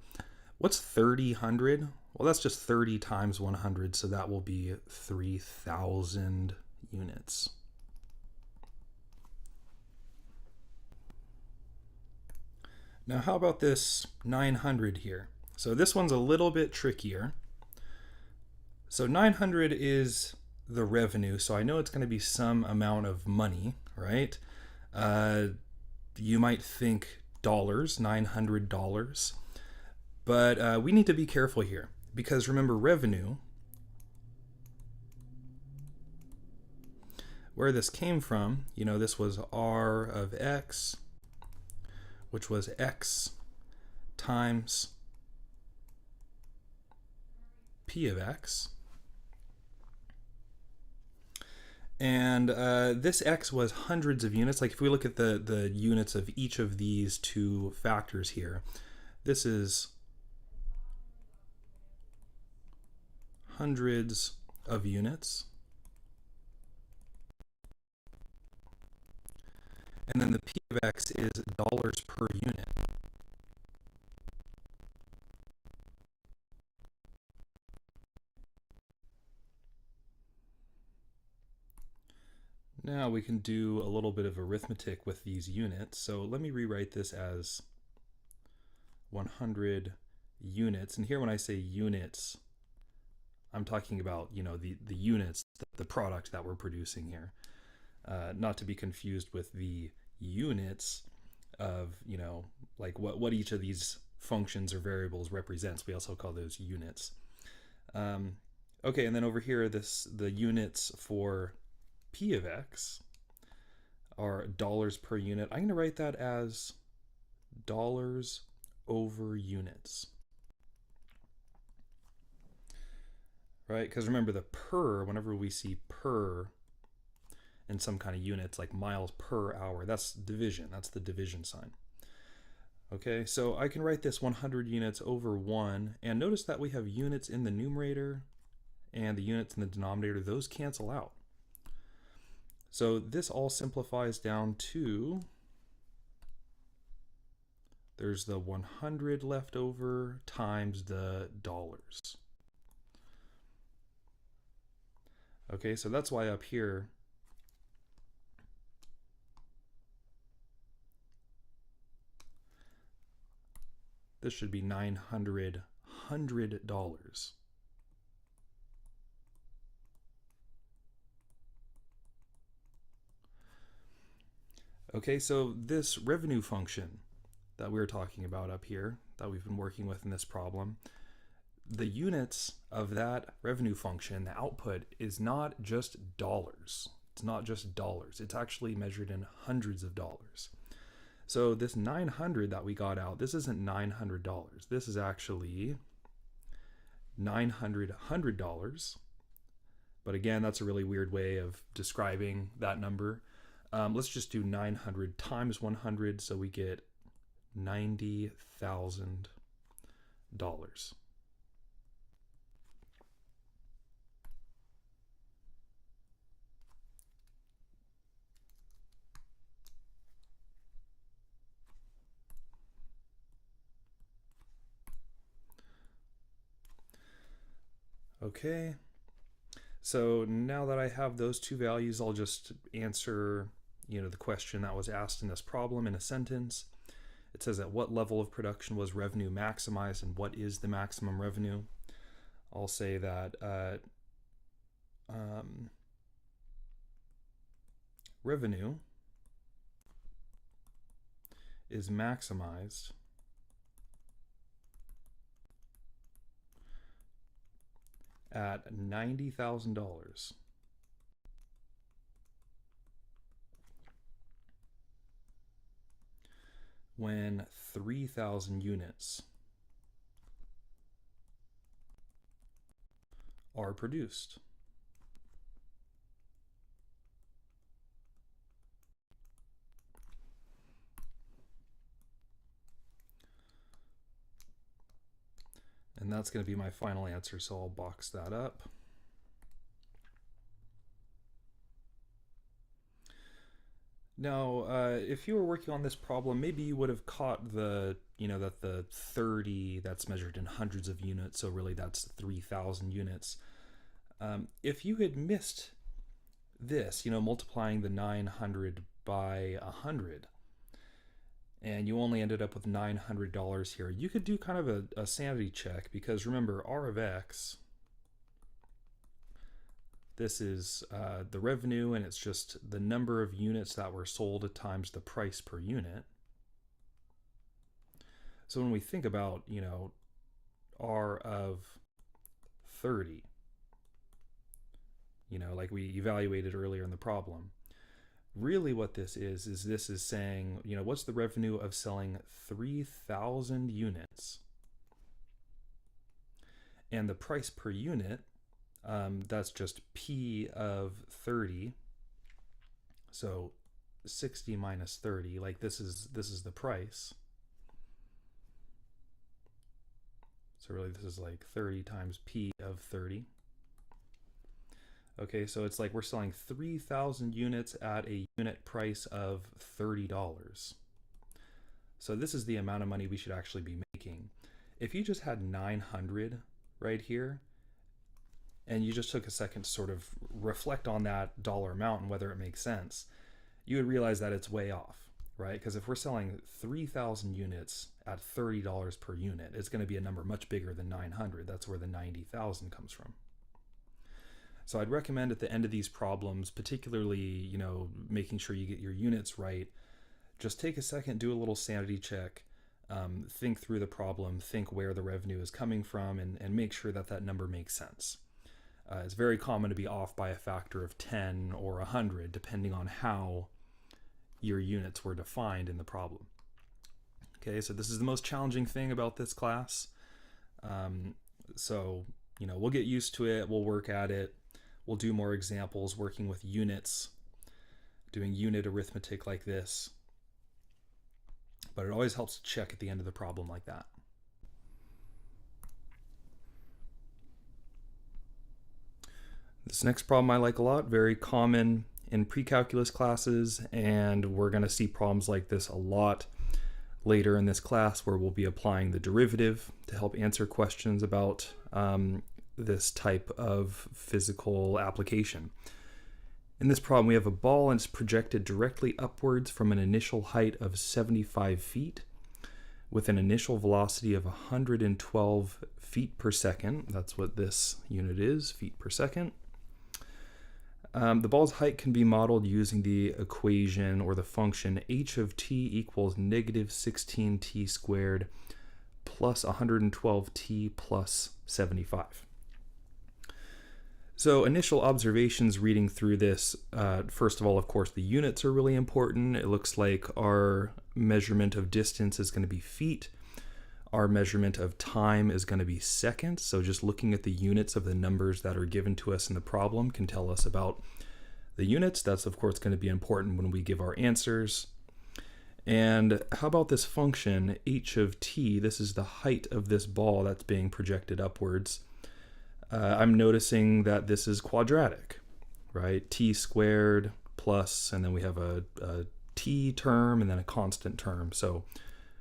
What's 30 hundred? Well, that's just 30 times 100, so that will be 3,000 units. Now, how about this 900 here? So this one's a little bit trickier. So 900 is the revenue, so I know it's going to be some amount of money, right? You might think dollars, $900, but we need to be careful here because remember revenue, where this came from, you know, this was R of X, which was X times P of X. And this X was hundreds of units. Like if we look at the units of each of these two factors here, this is hundreds of units. And then the P of X is dollars per unit. Now we can do a little bit of arithmetic with these units. So let me rewrite this as 100 units. And here when I say units, I'm talking about, you know, the units, the product that we're producing here. Not to be confused with the units of, you know, like what each of these functions or variables represents. We also call those units. Okay, and then over here, the units for P of X are dollars per unit. I'm going to write that as dollars over units. Right? Because remember the per, whenever we see per in some kind of units like miles per hour, that's division. That's the division sign. Okay, so I can write this 100 units over 1, and notice that we have units in the numerator and the units in the denominator. Those cancel out. So this all simplifies down to, there's the 100 left over times the dollars. Okay, so that's why up here, this should be $900. Okay, so this revenue function that we were talking about up here, that we've been working with in this problem, the units of that revenue function, the output, is not just dollars. It's not just dollars. It's actually measured in hundreds of dollars. So this 900 that we got out, this isn't $900. This is actually $900. But again, that's a really weird way of describing that number. Let's just do 900 times 100, so we get $90,000. Okay. So now that I have those two values, I'll just answer, the question that was asked in this problem in a sentence. It says at what level of production was revenue maximized and what is the maximum revenue? I'll say that revenue is maximized at $90,000 when 3,000 units are produced. And that's going to be my final answer, so I'll box that up. Now, if you were working on this problem, maybe you would have caught that the 30, that's measured in hundreds of units, so really that's 3,000 units. If you had missed this, multiplying the 900 by 100, and you only ended up with $900 here, you could do kind of a sanity check, because remember, R of X, this is the revenue, and it's just the number of units that were sold times the price per unit. So when we think about, R of 30, like we evaluated earlier in the problem, really what this is this is saying, what's the revenue of selling 3,000 units? And the price per unit, that's just P of 30. So 60 minus 30, like this is the price. So really this is like 30 times P of 30. Okay, so it's like we're selling 3,000 units at a unit price of $30. So this is the amount of money we should actually be making. If you just had 900 right here, and you just took a second to sort of reflect on that dollar amount and whether it makes sense, you would realize that it's way off, right? Because if we're selling 3,000 units at $30 per unit, it's going to be a number much bigger than 900. That's where the 90,000 comes from. So I'd recommend at the end of these problems, particularly, making sure you get your units right, just take a second, do a little sanity check, think through the problem, think where the revenue is coming from, and make sure that that number makes sense. It's very common to be off by a factor of 10 or 100, depending on how your units were defined in the problem. Okay, so this is the most challenging thing about this class. So, we'll get used to it, we'll work at it, we'll do more examples working with units, doing unit arithmetic like this. But it always helps to check at the end of the problem like that. This next problem I like a lot, very common in pre-calculus classes, and we're going to see problems like this a lot later in this class where we'll be applying the derivative to help answer questions about this type of physical application. In this problem, we have a ball and it's projected directly upwards from an initial height of 75 feet with an initial velocity of 112 feet per second. That's what this unit is, feet per second. The ball's height can be modeled using the equation or the function h of t equals negative 16t squared plus 112t plus 75. So initial observations reading through this, first of all, of course, the units are really important. It looks like our measurement of distance is going to be feet. Our measurement of time is going to be seconds. So just looking at the units of the numbers that are given to us in the problem can tell us about the units. That's, of course, going to be important when we give our answers. And how about this function, h of t? This is the height of this ball that's being projected upwards. I'm noticing that this is quadratic, right? T squared plus, and then we have a t term and then a constant term. So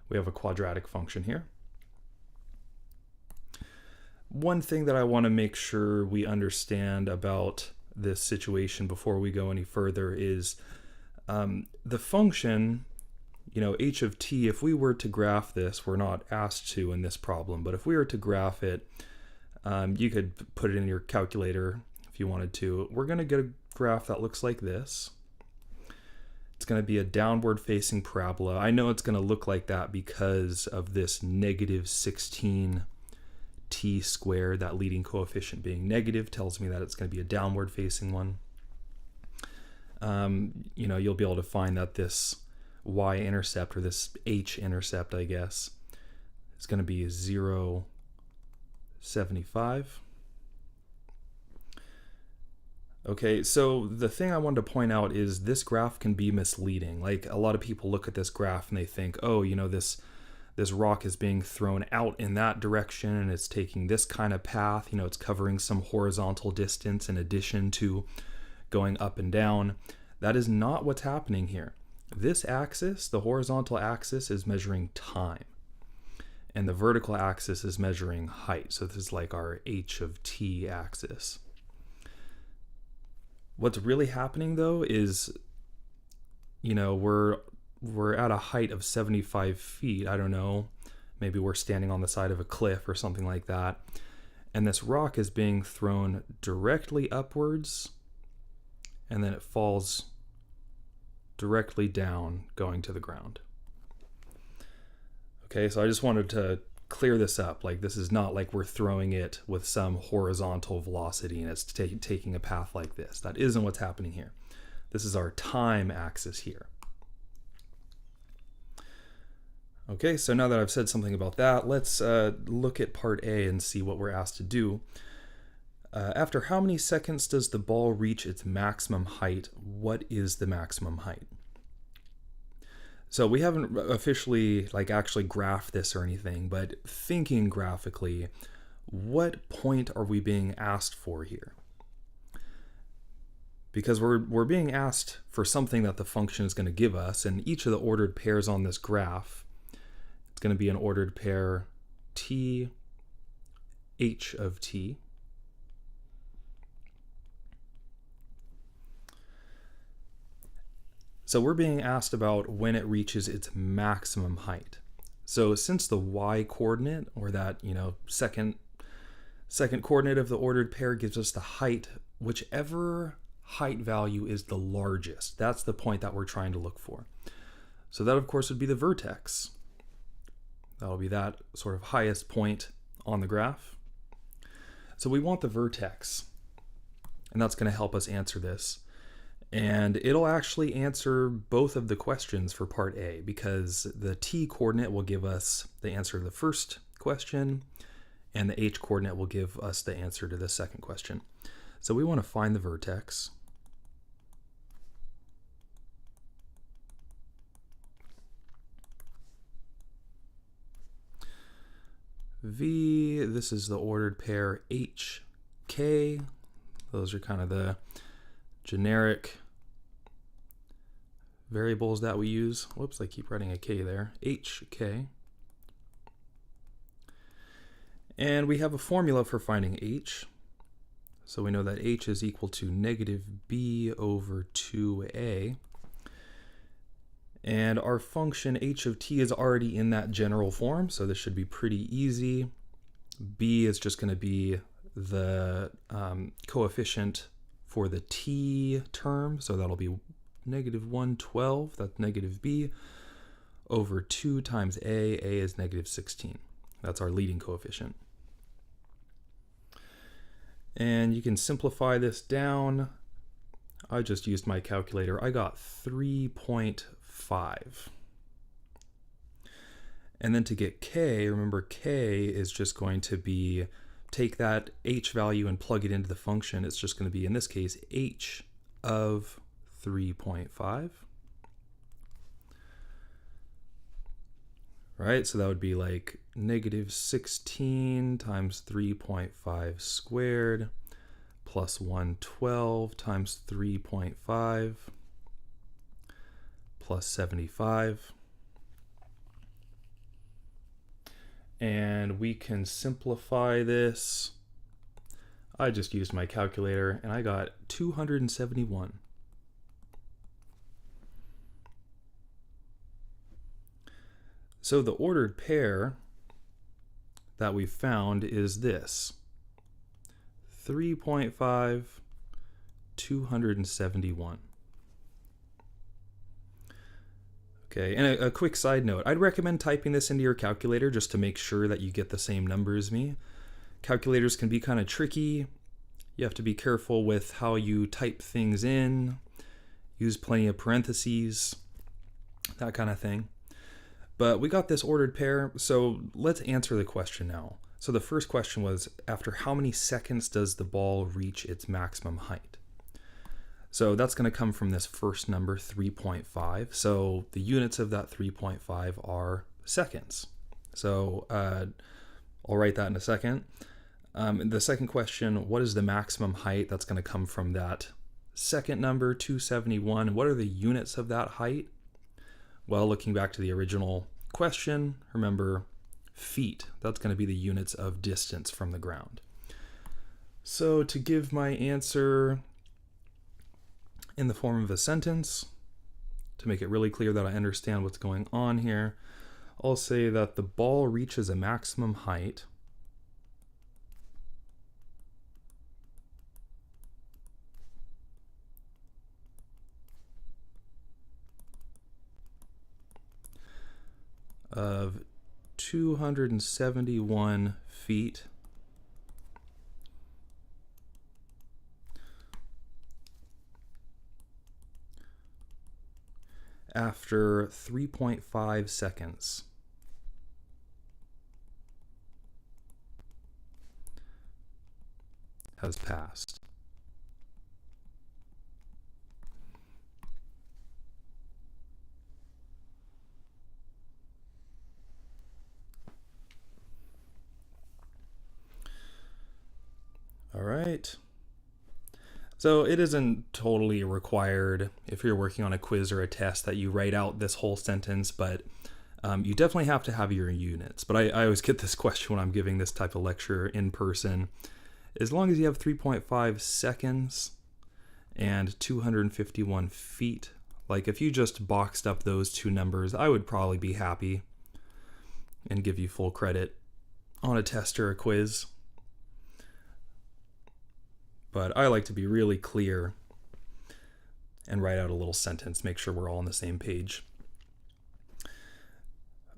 we have a quadratic function here. One thing that I want to make sure we understand about this situation before we go any further is the function, h of t, if we were to graph this, we're not asked to in this problem, but if we were to graph it, you could put it in your calculator if you wanted to. We're going to get a graph that looks like this. It's going to be a downward facing parabola. I know it's going to look like that because of this negative 16 t squared, that leading coefficient being negative tells me that it's going to be a downward facing one. You'll be able to find that this y-intercept, or this h-intercept, I guess, is going to be 0.75. Okay, so the thing I wanted to point out is this graph can be misleading. Like, a lot of people look at this graph and they think, oh, this rock is being thrown out in that direction and it's taking this kind of path, it's covering some horizontal distance in addition to going up and down. That is not what's happening here. This axis, the horizontal axis, is measuring time, and the vertical axis is measuring height. So this is like our h of t axis. What's really happening though is, we're at a height of 75 feet. I don't know, maybe we're standing on the side of a cliff or something like that. And this rock is being thrown directly upwards, and then it falls directly down, going to the ground. Okay, so I just wanted to clear this up. Like, this is not like we're throwing it with some horizontal velocity and it's taking a path like this. That isn't what's happening here. This is our time axis here. Okay, so now that I've said something about that, let's look at part A and see what we're asked to do. After how many seconds does the ball reach its maximum height? What is the maximum height? So we haven't officially actually graphed this or anything, but thinking graphically, what point are we being asked for here? Because we're being asked for something that the function is going to give us, and each of the ordered pairs on this graph, it's going to be an ordered pair t, h of t. So we're being asked about when it reaches its maximum height. So since the y-coordinate, or that second coordinate of the ordered pair, gives us the height, whichever height value is the largest, that's the point that we're trying to look for. So that, of course, would be the vertex. That'll be that sort of highest point on the graph. So we want the vertex, and that's going to help us answer this. And it'll actually answer both of the questions for part A, because the t coordinate will give us the answer to the first question, and the h coordinate will give us the answer to the second question. So we want to find the vertex. V, this is the ordered pair h, k. Those are kind of the generic variables that we use. Whoops, I keep writing a k there. H, k. And we have a formula for finding h. So we know that h is equal to negative b over 2a. And our function h of t is already in that general form, so this should be pretty easy. B is just going to be the coefficient for the t term, so that'll be negative 112, that's negative b, over 2 times a is negative 16. That's our leading coefficient. And you can simplify this down. I just used my calculator. I got 3.5. And then to get k, remember k is just going to be, take that h value and plug it into the function. It's just going to be, in this case, h of 3.5. Right, so that would be like negative 16 times 3.5 squared plus 112 times 3.5 plus 75. And we can simplify this. I just used my calculator and I got 271. So the ordered pair that we found is this: 3.5, 271. Okay, and a quick side note, I'd recommend typing this into your calculator just to make sure that you get the same number as me. Calculators can be kind of tricky. You have to be careful with how you type things in, use plenty of parentheses, that kind of thing. But we got this ordered pair, so let's answer the question now. So the first question was, after how many seconds does the ball reach its maximum height? So that's going to come from this first number, 3.5. So the units of that 3.5 are seconds. So I'll write that in a second. The second question, what is the maximum height? That's going to come from that second number, 271. What are the units of that height? Well, looking back to the original question, remember feet. That's going to be the units of distance from the ground. So to give my answer in the form of a sentence, to make it really clear that I understand what's going on here, I'll say that the ball reaches a maximum height of 271 feet after 3.5 seconds. Has passed. All right. So it isn't totally required if you're working on a quiz or a test that you write out this whole sentence, but you definitely have to have your units. But I always get this question when I'm giving this type of lecture in person. As long as you have 3.5 seconds and 251 feet, like if you just boxed up those two numbers, I would probably be happy and give you full credit on a test or a quiz. But I like to be really clear and write out a little sentence, make sure we're all on the same page.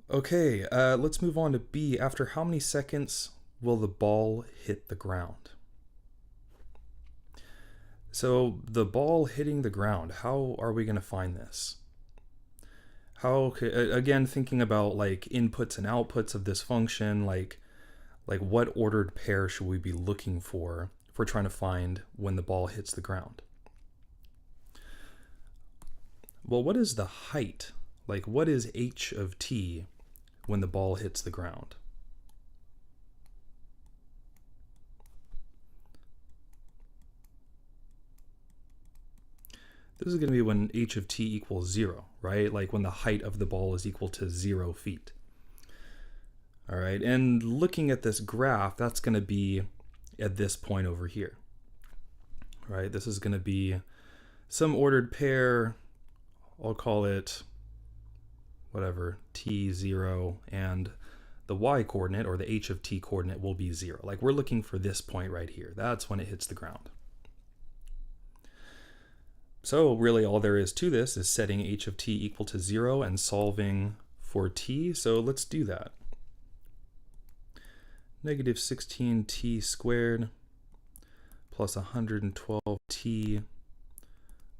Okay, let's move on to B. After how many seconds will the ball hit the ground? So the ball hitting the ground, how are we going to find this? Again, thinking about like inputs and outputs of this function, like what ordered pair should we be looking for if we're trying to find when the ball hits the ground? Well, what is the height? Like what is h of t when the ball hits the ground? This is going to be when h of t equals 0, right? Like when the height of the ball is equal to 0 feet. All right, and looking at this graph, that's going to be at this point over here, right? This is going to be some ordered pair. I'll call it whatever, t0, and the y coordinate, or the h of t coordinate, will be 0. Like we're looking for this point right here. That's when it hits the ground. So really all there is to this is setting h of t equal to 0 and solving for t. So let's do that. Negative 16t squared plus 112t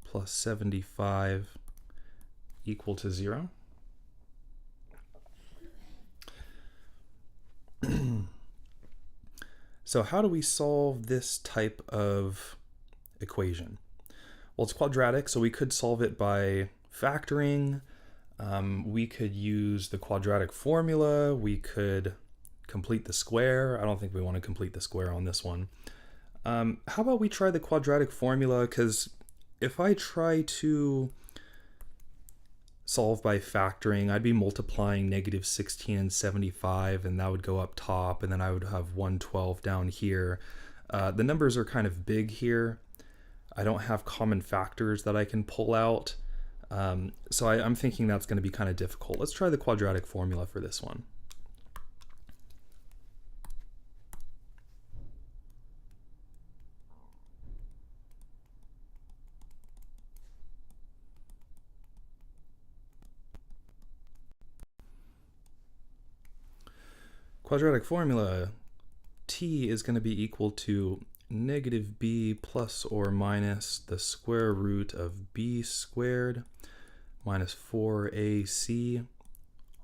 plus 75 equal to 0. So how do we solve this type of equation? Well, it's quadratic, so we could solve it by factoring. We could use the quadratic formula. We could complete the square. I don't think we want to complete the square on this one. How about we try the quadratic formula? Because if I try to solve by factoring, I'd be multiplying negative 16 and 75, and that would go up top, and then I would have 112 down here. The numbers are kind of big here. I don't have common factors that I can pull out. So I'm thinking that's going to be kind of difficult. Let's try the quadratic formula for this one. Quadratic formula, t is going to be equal to negative b plus or minus the square root of b squared minus 4ac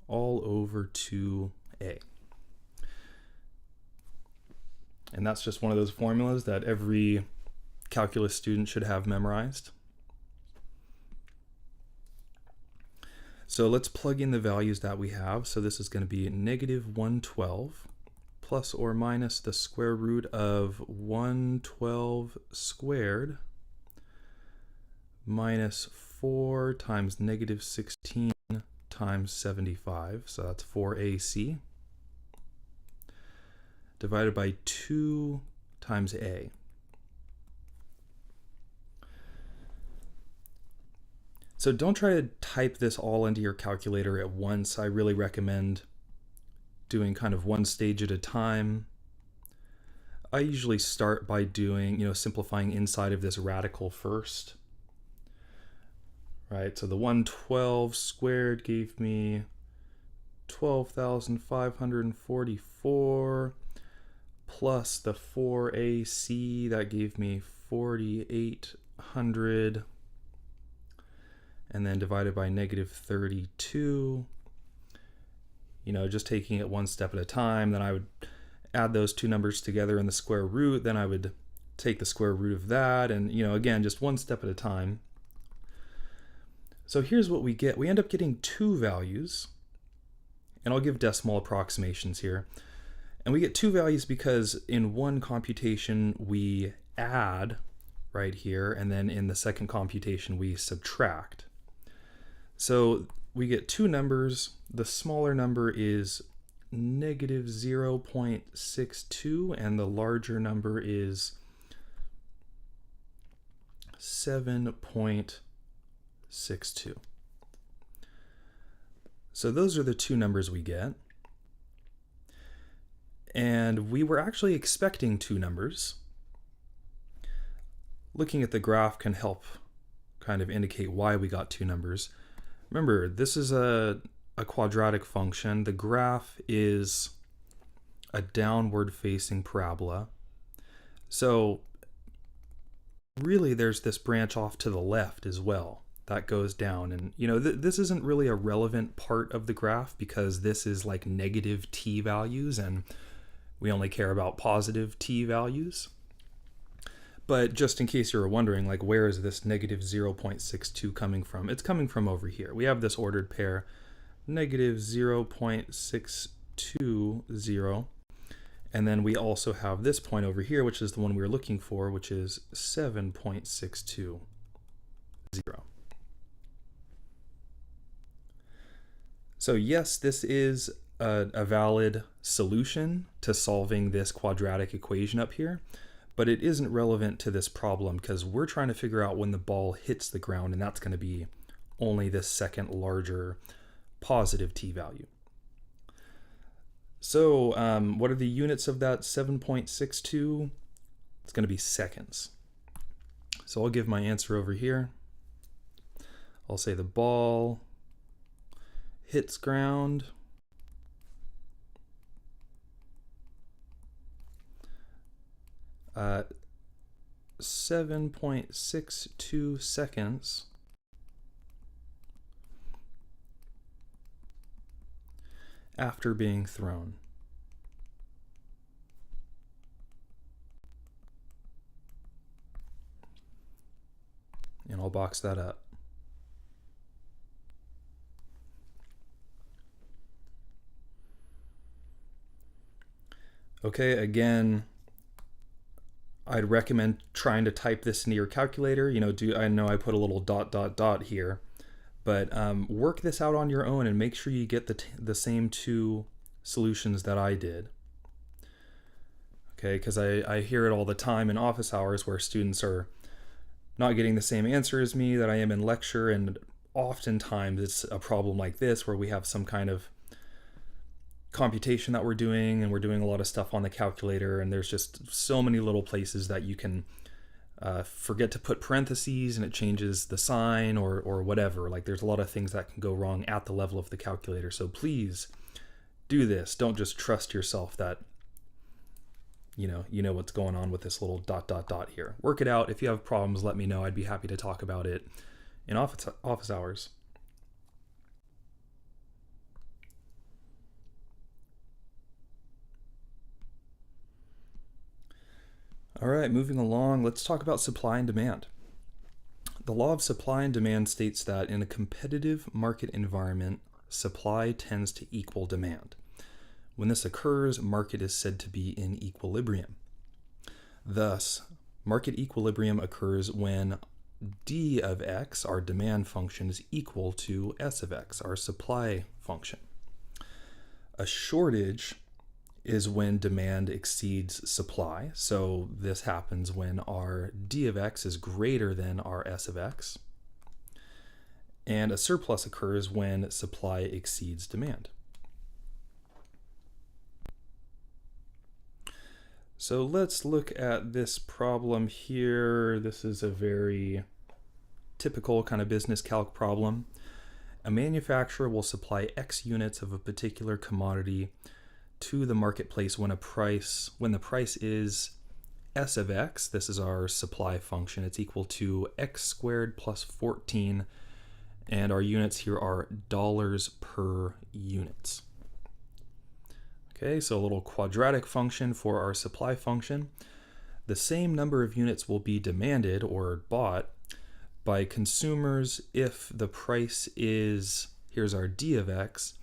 all over 2a. And that's just one of those formulas that every calculus student should have memorized. So let's plug in the values that we have. So this is going to be negative 112 plus or minus the square root of 112 squared minus 4 times negative 16 times 75. So that's 4ac divided by 2 times a. So don't try to type this all into your calculator at once. I really recommend doing kind of one stage at a time. I usually start by doing, simplifying inside of this radical first. Right, so the 112 squared gave me 12,544 plus the 4ac, that gave me 4,800. And then divided by negative 32, just taking it one step at a time. Then I would add those two numbers together in the square root. Then I would take the square root of that, and again, just one step at a time. So here's what we get. We end up getting two values, and I'll give decimal approximations here. And we get two values because in one computation we add right here, and then in the second computation we subtract. So we get two numbers. The smaller number is negative 0.62, and the larger number is 7.62. So those are the two numbers we get. And we were actually expecting two numbers. Looking at the graph can help kind of indicate why we got two numbers. Remember, this is a quadratic function. The graph is a downward facing parabola. So really there's this branch off to the left as well that goes down. And this isn't really a relevant part of the graph because this is like negative t values and we only care about positive t values. But just in case you were wondering, like, where is this negative 0.62 coming from? It's coming from over here. We have this ordered pair, negative 0.620, and then we also have this point over here, which is the one we were looking for, which is 7.620. So yes, this is a valid solution to solving this quadratic equation up here. But it isn't relevant to this problem because we're trying to figure out when the ball hits the ground, and that's going to be only this second larger positive t value. So what are the units of that 7.62? It's going to be seconds. So I'll give my answer over here. I'll say the ball hits ground at 7.62 seconds after being thrown. And I'll box that up. Okay, again, I'd recommend trying to type this into your calculator. I know I put a little ... here, But work this out on your own and make sure you get the same two solutions that I did. Okay, because I hear it all the time in office hours where students are not getting the same answer as me that I am in lecture, and oftentimes it's a problem like this where we have some kind of computation that we're doing and we're doing a lot of stuff on the calculator, and there's just so many little places that you can forget to put parentheses and it changes the sign or whatever. Like there's a lot of things that can go wrong at the level of the calculator. So please do this. Don't just trust yourself that you know what's going on with this little ... here. Work it out. If you have problems, let me know. I'd be happy to talk about it in office hours. All right, moving along, let's talk about supply and demand. The law of supply and demand states that in a competitive market environment, supply tends to equal demand. When this occurs, market is said to be in equilibrium. Thus, market equilibrium occurs when d of x, our demand function, is equal to s of x, our supply function. A shortage is when demand exceeds supply. So this happens when our d of x is greater than our s of x. And a surplus occurs when supply exceeds demand. So let's look at this problem here. This is a very typical kind of business calc problem. A manufacturer will supply X units of a particular commodity to the marketplace when the price is S of X. This is our supply function. It's equal to X squared plus 14, and our units here are dollars per units. Okay, so a little quadratic function for our supply function. The same number of units will be demanded or bought by consumers if the price is, here's our d of x,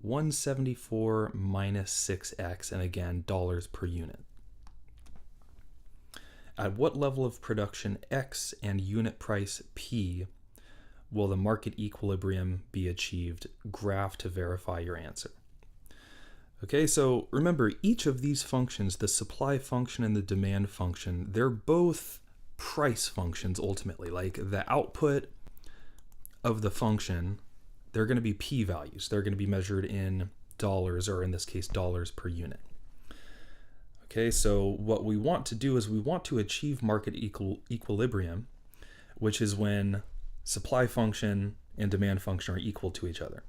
174 minus 6x, and again, dollars per unit. At what level of production x and unit price p will the market equilibrium be achieved? Graph to verify your answer. Okay, so remember, each of these functions, the supply function and the demand function, they're both price functions ultimately. Like the output of the function, they're going to be p-values. They're going to be measured in dollars, or in this case, dollars per unit. Okay, so what we want to do is we want to achieve market equilibrium, which is when supply function and demand function are equal to each other.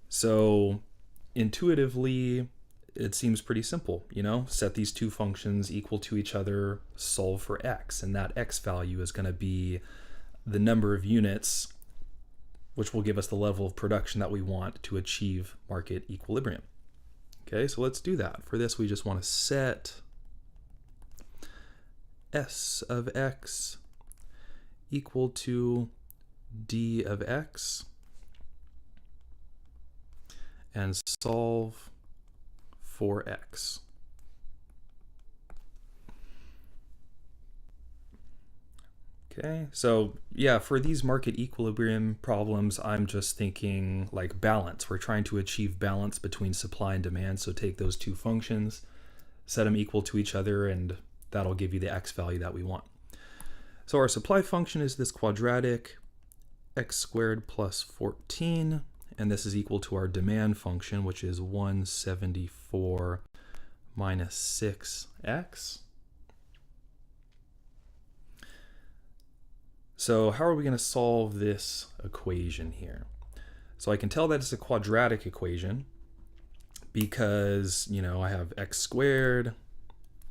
So intuitively, it seems pretty simple, set these two functions equal to each other, solve for x, and that x value is going to be the number of units, which will give us the level of production that we want to achieve market equilibrium. Okay, so let's do that. For this, we just want to set s of x equal to d of x and solve for x. Okay, so yeah, for these market equilibrium problems, I'm just thinking like balance. We're trying to achieve balance between supply and demand. So take those two functions, set them equal to each other, and that'll give you the x value that we want. So our supply function is this quadratic x squared plus 14, and this is equal to our demand function, which is 174 minus 6x. So how are we going to solve this equation here? So I can tell that it's a quadratic equation because, I have x squared.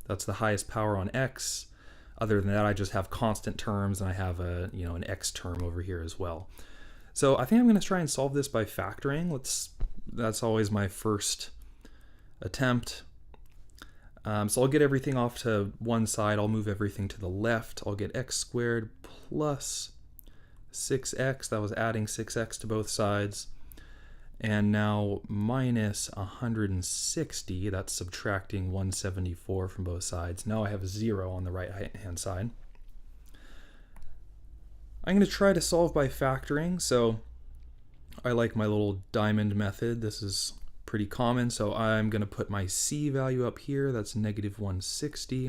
That's the highest power on x. Other than that, I just have constant terms, and I have an x term over here as well. So I think I'm going to try and solve this by factoring. That's always my first attempt. So I'll get everything off to one side. I'll move everything to the left. I'll get x squared plus 6x. That was adding 6x to both sides. And now minus 160. That's subtracting 174 from both sides. Now I have a 0 on the right-hand side. I'm going to try to solve by factoring. So I like my little diamond method. This is pretty common, so I'm going to put my C value up here. That's negative 160.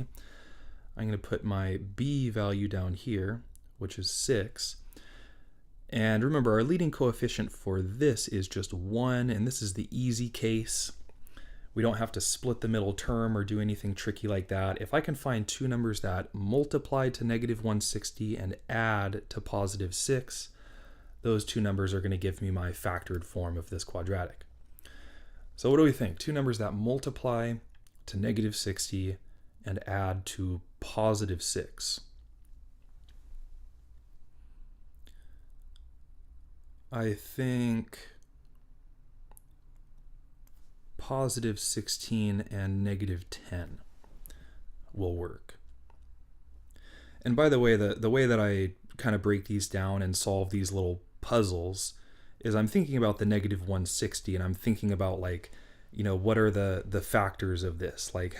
I'm going to put my B value down here, which is 6. And remember, our leading coefficient for this is just 1, and this is the easy case. We don't have to split the middle term or do anything tricky like that. If I can find two numbers that multiply to negative 160 and add to positive 6, those two numbers are going to give me my factored form of this quadratic. So what do we think? Two numbers that multiply to negative 60 and add to positive 6. I think positive 16 and negative 10 will work. And by the way, the way that I kind of break these down and solve these little puzzles is I'm thinking about the negative 160, and I'm thinking about, like, you know, what are the factors of this? Like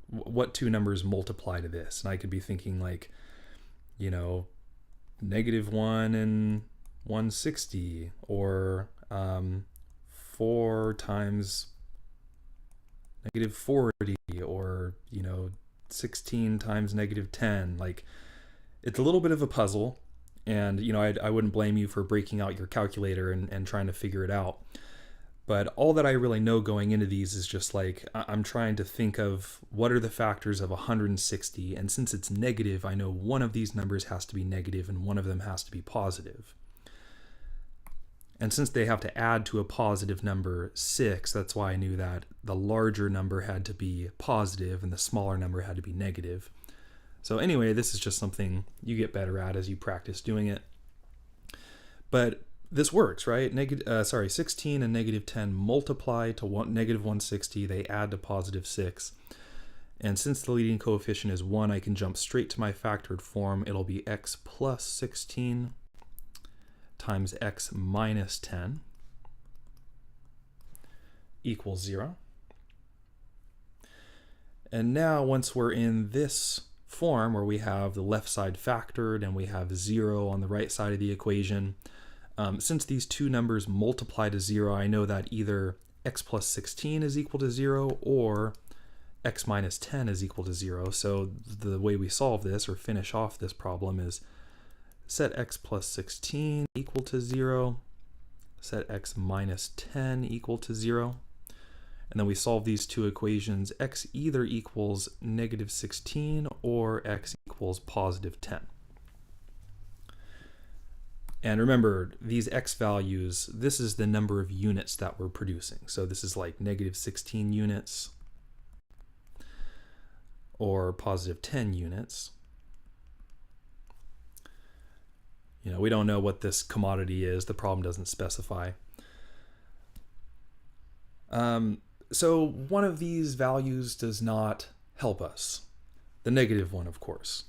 what two numbers multiply to this? And I could be thinking, like, you know, negative 1 and 160, or 4 times negative 40, or, you know, 16 times negative 10. Like, it's a little bit of a puzzle, and, you know, I wouldn't blame you for breaking out your calculator and trying to figure it out. But all that I really know going into these is just, like, I'm trying to think of what are the factors of 160, and since it's negative, I know one of these numbers has to be negative and one of them has to be positive. And since they have to add to a positive number 6, that's why I knew that the larger number had to be positive and the smaller number had to be negative. So anyway, this is just something you get better at as you practice doing it. But this works, right? 16 and negative 10 multiply to negative 160. They add to positive 6. And since the leading coefficient is 1, I can jump straight to my factored form. It'll be x plus 16 times x minus 10 equals 0. And now, once we're in this form where we have the left side factored and we have 0 on the right side of the equation, since these two numbers multiply to 0, I know that either x plus 16 is equal to 0 or x minus 10 is equal to 0. So the way we solve this, or finish off this problem, is set x plus 16 equal to 0, set x minus 10 equal to 0, and then we solve these two equations. X either equals negative 16 or x equals positive 10. And remember, these x values, this is the number of units that we're producing. So this is like negative 16 units or positive 10 units. You know, we don't know what this commodity is. The problem doesn't specify. So one of these values does not help us. The negative one, of course,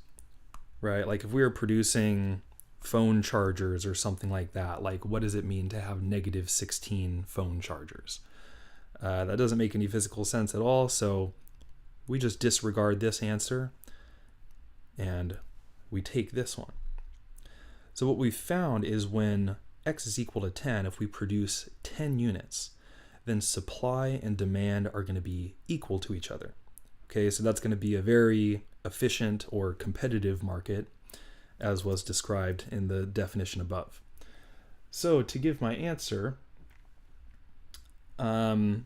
right? Like if we were producing phone chargers or something like that, like what does it mean to have negative 16 phone chargers? That doesn't make any physical sense at all. So we just disregard this answer and we take this one. So what we've found is when x is equal to 10, if we produce 10 units, then supply and demand are going to be equal to each other. Okay, so that's going to be a very efficient or competitive market, as was described in the definition above. So to give my answer, well,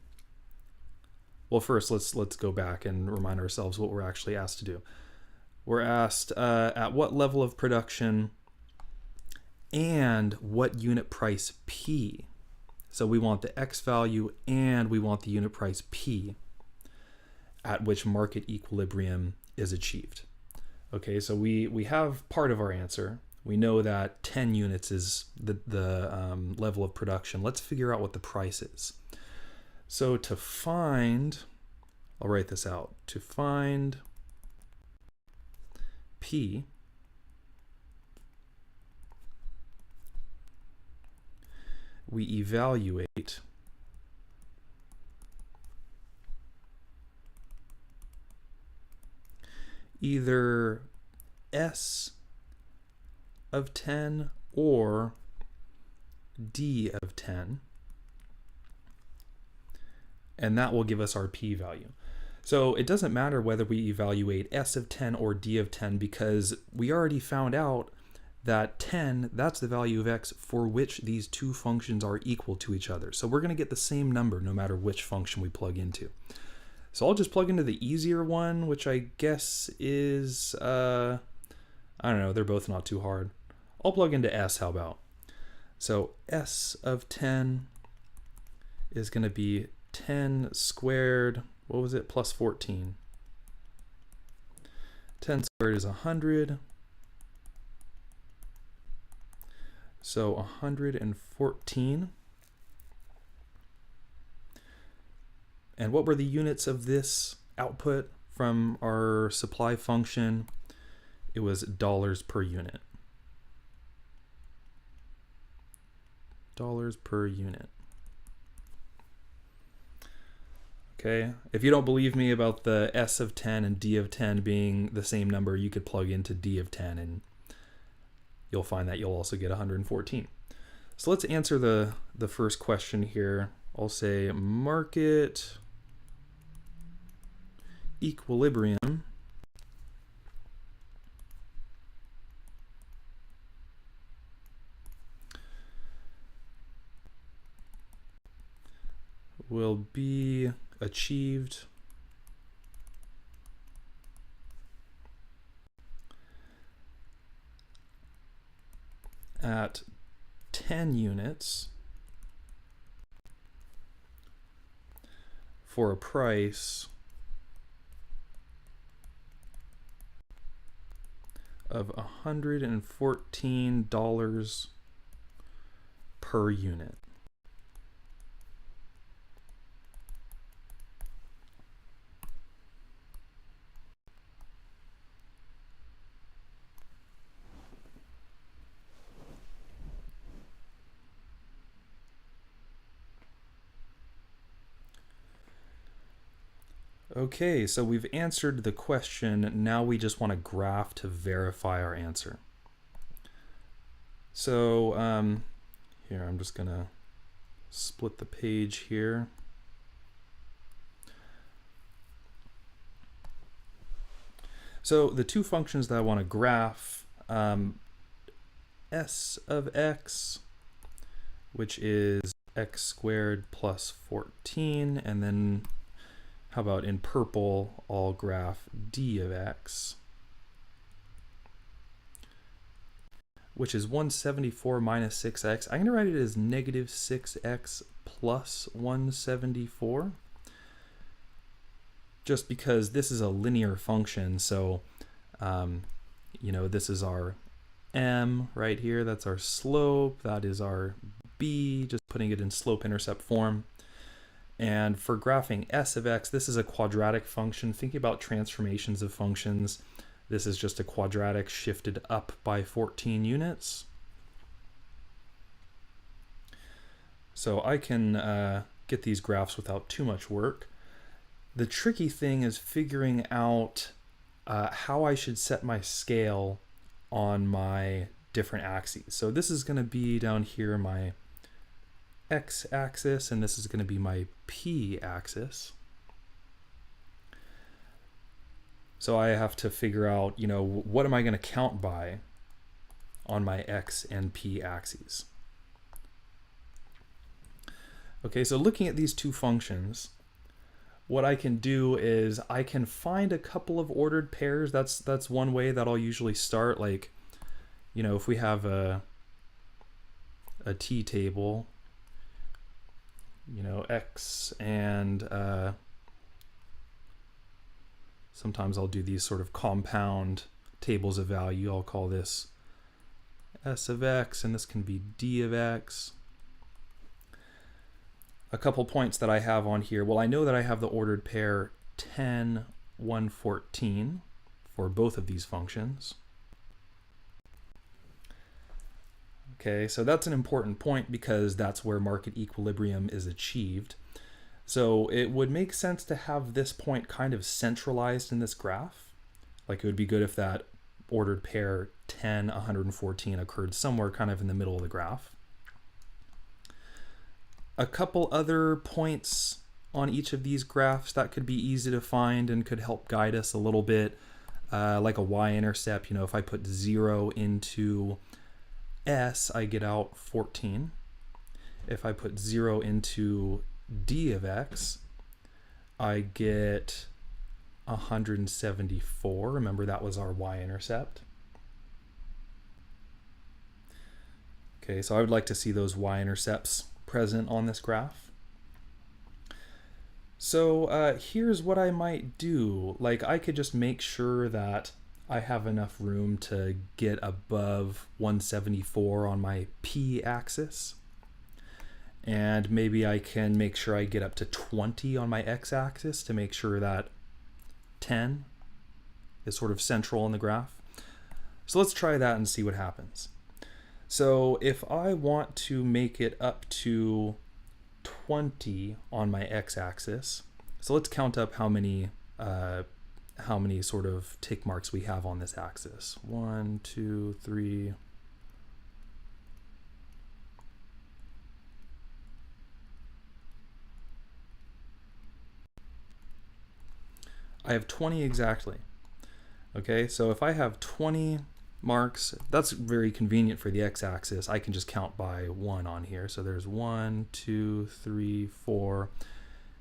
first let's go back and remind ourselves what we're actually asked to do. We're asked at what level of production and what unit price P. So we want the x value and we want the unit price P at which market equilibrium is achieved. Okay, so we have part of our answer. We know that 10 units is the level of production. Let's figure out what the price is. So to find, I'll write this out, to find P, we evaluate either S of 10 or d of 10. And that will give us our p-value. So it doesn't matter whether we evaluate s of 10 or d of 10 because we already found out that 10, that's the value of x for which these two functions are equal to each other. So we're going to get the same number no matter which function we plug into. So I'll just plug into the easier one, which I guess is, I don't know, they're both not too hard. I'll plug into s, how about? So s of 10 is going to be 10 squared, what was it, plus 14. 10 squared is 100. So 114. And what were the units of this output from our supply function? It was dollars per unit. Dollars per unit. Okay, if you don't believe me about the s of 10 and d of 10 being the same number, you could plug into d of 10 and you'll find that you'll also get 114. So let's answer the first question here. I'll say market equilibrium will be achieved at 10 units for a price of $114 per unit. Okay, so we've answered the question. Now we just want a graph to verify our answer. So here, I'm just gonna split the page here. So the two functions that I want to graph, s of x, which is x squared plus 14, and then how about in purple, I'll graph d of x, which is 174 minus 6x. I'm going to write it as negative 6x plus 174, just because this is a linear function. So, you know, this is our m right here. That's our slope. That is our b, just putting it in slope-intercept form. And for graphing s of x, this is a quadratic function. Thinking about transformations of functions, this is just a quadratic shifted up by 14 units. So I can get these graphs without too much work. The tricky thing is figuring out how I should set my scale on my different axes. So this is going to be down here my x-axis, and this is going to be my p-axis. So I have to figure out, you know, what am I going to count by on my x and p axes. Okay, so looking at these two functions, what I can do is I can find a couple of ordered pairs. That's one way that I'll usually start. Like, you know, if we have a t-table, you know, x and sometimes I'll do these sort of compound tables of value. I'll call this s of x, and this can be d of x. A couple points that I have on here. Well, I know that I have the ordered pair 10, 114 for both of these functions. Okay, so that's an important point because that's where market equilibrium is achieved. So it would make sense to have this point kind of centralized in this graph. Like, it would be good if that ordered pair 10, 114 occurred somewhere kind of in the middle of the graph. a couple other points on each of these graphs that could be easy to find and could help guide us a little bit, like a y-intercept. If I put 0 into s, I get out 14. If I put 0 into d of x, I get 174. Remember, that was our y-intercept. Okay, so I would like to see those y-intercepts present on this graph. So here's what I might do. Like, I could just make sure that I have enough room to get above 174 on my p-axis. And maybe I can make sure I get up to 20 on my x-axis to make sure that 10 is sort of central in the graph. So let's try that and see what happens. So if I want to make it up to 20 on my x-axis, so let's count up how many sort of tick marks we have on this axis. 1, 2, 3. I have 20 exactly. Okay, so if I have 20 marks, that's very convenient for the x-axis. I can just count by 1 on here. So there's 1, 2, 3, 4,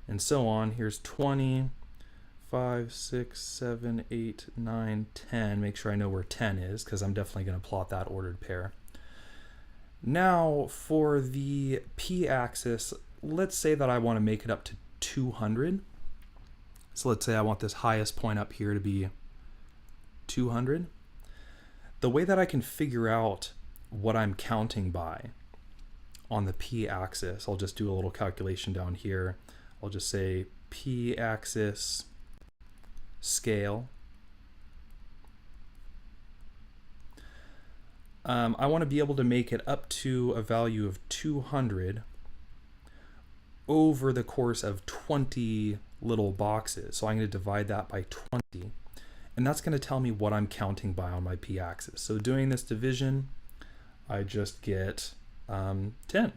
and so on. Here's 20, 5, 6, 7, 8, 9, 10. Make sure I know where 10 is, because I'm definitely going to plot that ordered pair. Now for the p-axis, let's say that I want to make it up to 200. So let's say I want this highest point up here to be 200. The way that I can figure out what I'm counting by on the p-axis, I'll just do a little calculation down here. I'll just say p-axis scale. I want to be able to make it up to a value of 200 over the course of 20 little boxes. So I'm going to divide that by 20, and that's going to tell me what I'm counting by on my p-axis. So doing this division, I just get 10.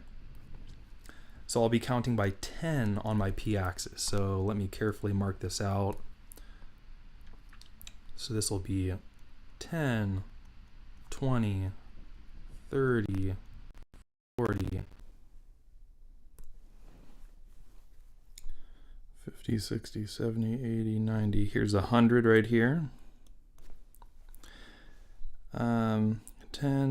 So I'll be counting by 10 on my p-axis. So let me carefully mark this out. So this will be 10, 20, 30, 40, 50, 60, 70, 80, 90. Here's 100 right here. 10,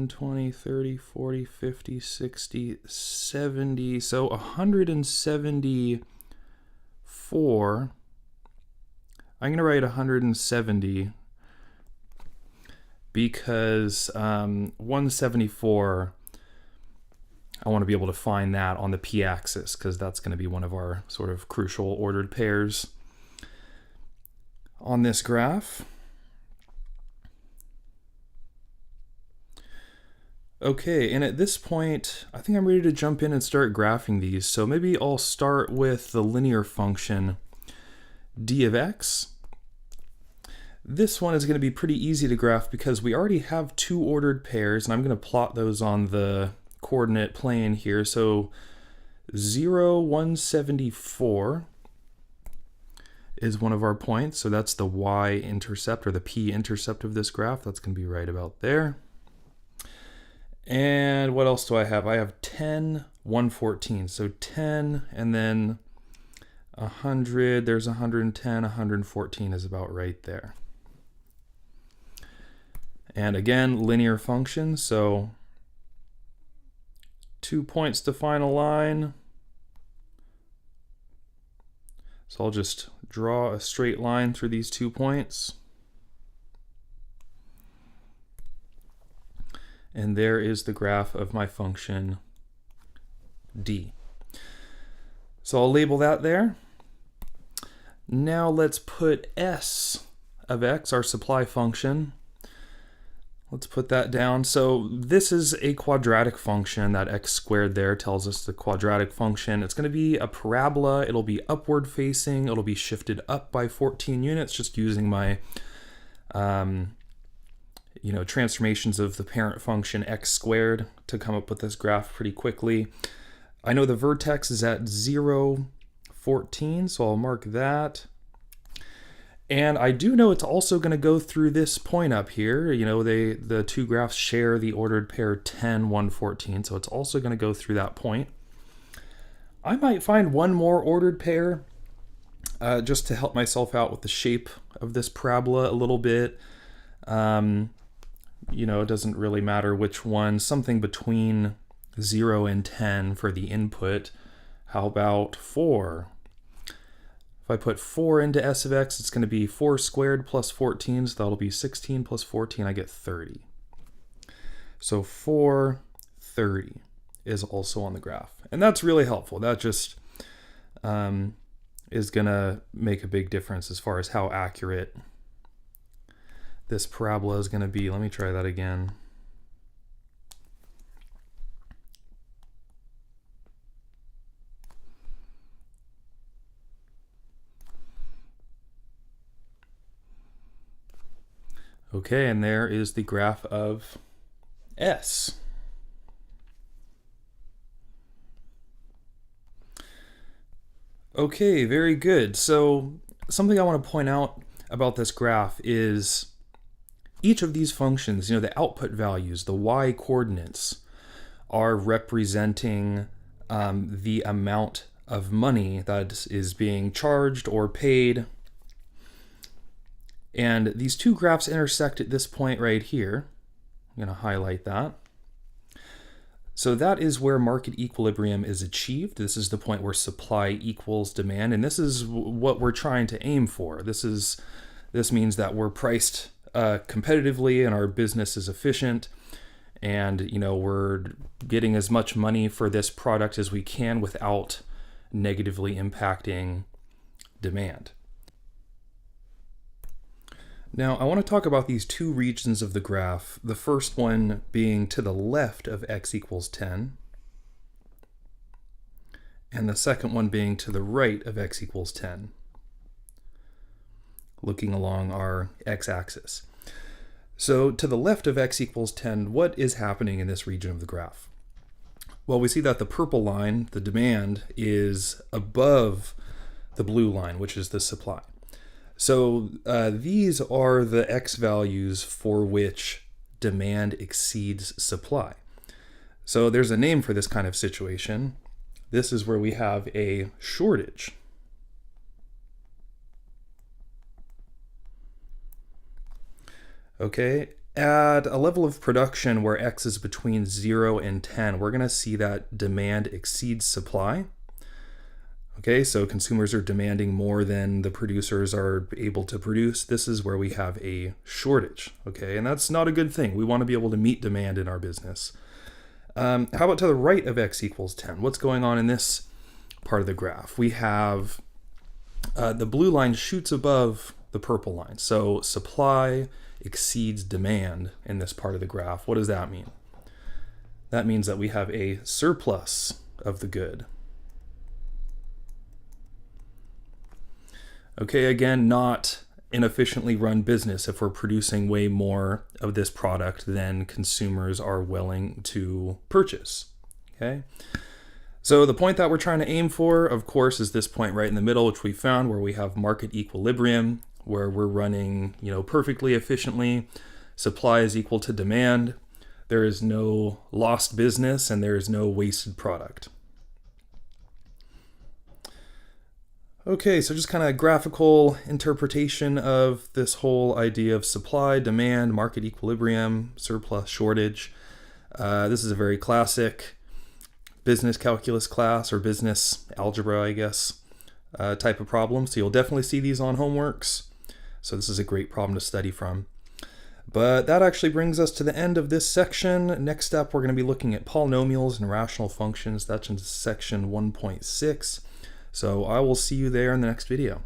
20, 30, 40, 50, 60, 70. So 174. I'm going to write 170 because 174, I want to be able to find that on the p-axis, because that's going to be one of our sort of crucial ordered pairs on this graph. Okay, and at this point, I think I'm ready to jump in and start graphing these. So maybe I'll start with the linear function d of x. This one is going to be pretty easy to graph because we already have two ordered pairs, and I'm going to plot those on the coordinate plane here. So 0, 174 is one of our points. So that's the y-intercept or the p-intercept of this graph. That's going to be right about there. And what else do I have? I have 10, 114. So 10 and then 100. There's 110, 114 is about right there. And again, linear function. So 2 points define a line. So I'll just draw a straight line through these 2 points. And there is the graph of my function d. So I'll label that there. Now let's put s of x, our supply function. Let's put that down. So this is a quadratic function. That x squared there tells us the quadratic function. It's going to be a parabola. It'll be upward facing. It'll be shifted up by 14 units, just using my transformations of the parent function x squared to come up with this graph pretty quickly. I know the vertex is at 0, 14, so I'll mark that. And I do know it's also going to go through this point up here. You know, the two graphs share the ordered pair 10, 1, 14, so it's also going to go through that point. I might find one more ordered pair just to help myself out with the shape of this parabola a little bit. You know, it doesn't really matter which one, something between 0 and 10 for the input. How about 4? If I put 4 into s of x, it's going to be 4 squared plus 14, so that'll be 16 plus 14, I get 30. So 430 is also on the graph. And that's really helpful. That just is going to make a big difference as far as how accurate this parabola is going to be. Let me try that again. Okay, and there is the graph of S. Okay, very good. So something I want to point out about this graph is each of these functions, you know, the output values, the y coordinates, are representing the amount of money that is being charged or paid. And these two graphs intersect at this point right here. I'm going to highlight that. So that is where market equilibrium is achieved. This is the point where supply equals demand, and this is what we're trying to aim for. This means that we're priced competitively and our business is efficient, and you know, we're getting as much money for this product as we can without negatively impacting demand. Now, I want to talk about these two regions of the graph, the first one being to the left of x equals 10, and the second one being to the right of x equals 10, looking along our x-axis. So to the left of x equals 10, what is happening in this region of the graph? Well, we see that the purple line, the demand, is above the blue line, which is the supply. So these are the x values for which demand exceeds supply. So there's a name for this kind of situation. This is where we have a shortage. Okay, at a level of production where x is between 0 and 10, we're going to see that demand exceeds supply. Okay, so consumers are demanding more than the producers are able to produce. This is where we have a shortage, okay? And that's not a good thing. We want to be able to meet demand in our business. How about to the right of x equals 10? What's going on in this part of the graph? We have the blue line shoots above the purple line. So supply exceeds demand in this part of the graph. What does that mean? That means that we have a surplus of the good. Okay, again, not an efficiently run business if we're producing way more of this product than consumers are willing to purchase. Okay, so the point that we're trying to aim for, of course, is this point right in the middle, which we found, where we have market equilibrium, where we're running, you know, perfectly efficiently. Supply is equal to demand. There is no lost business and there is no wasted product. Okay, so just kind of graphical interpretation of this whole idea of supply, demand, market equilibrium, surplus, shortage. This is a very classic business calculus class, or business algebra, I guess, type of problem. So you'll definitely see these on homeworks. So this is a great problem to study from. But that actually brings us to the end of this section. Next up, we're going to be looking at polynomials and rational functions. That's in section 1.6. So I will see you there in the next video.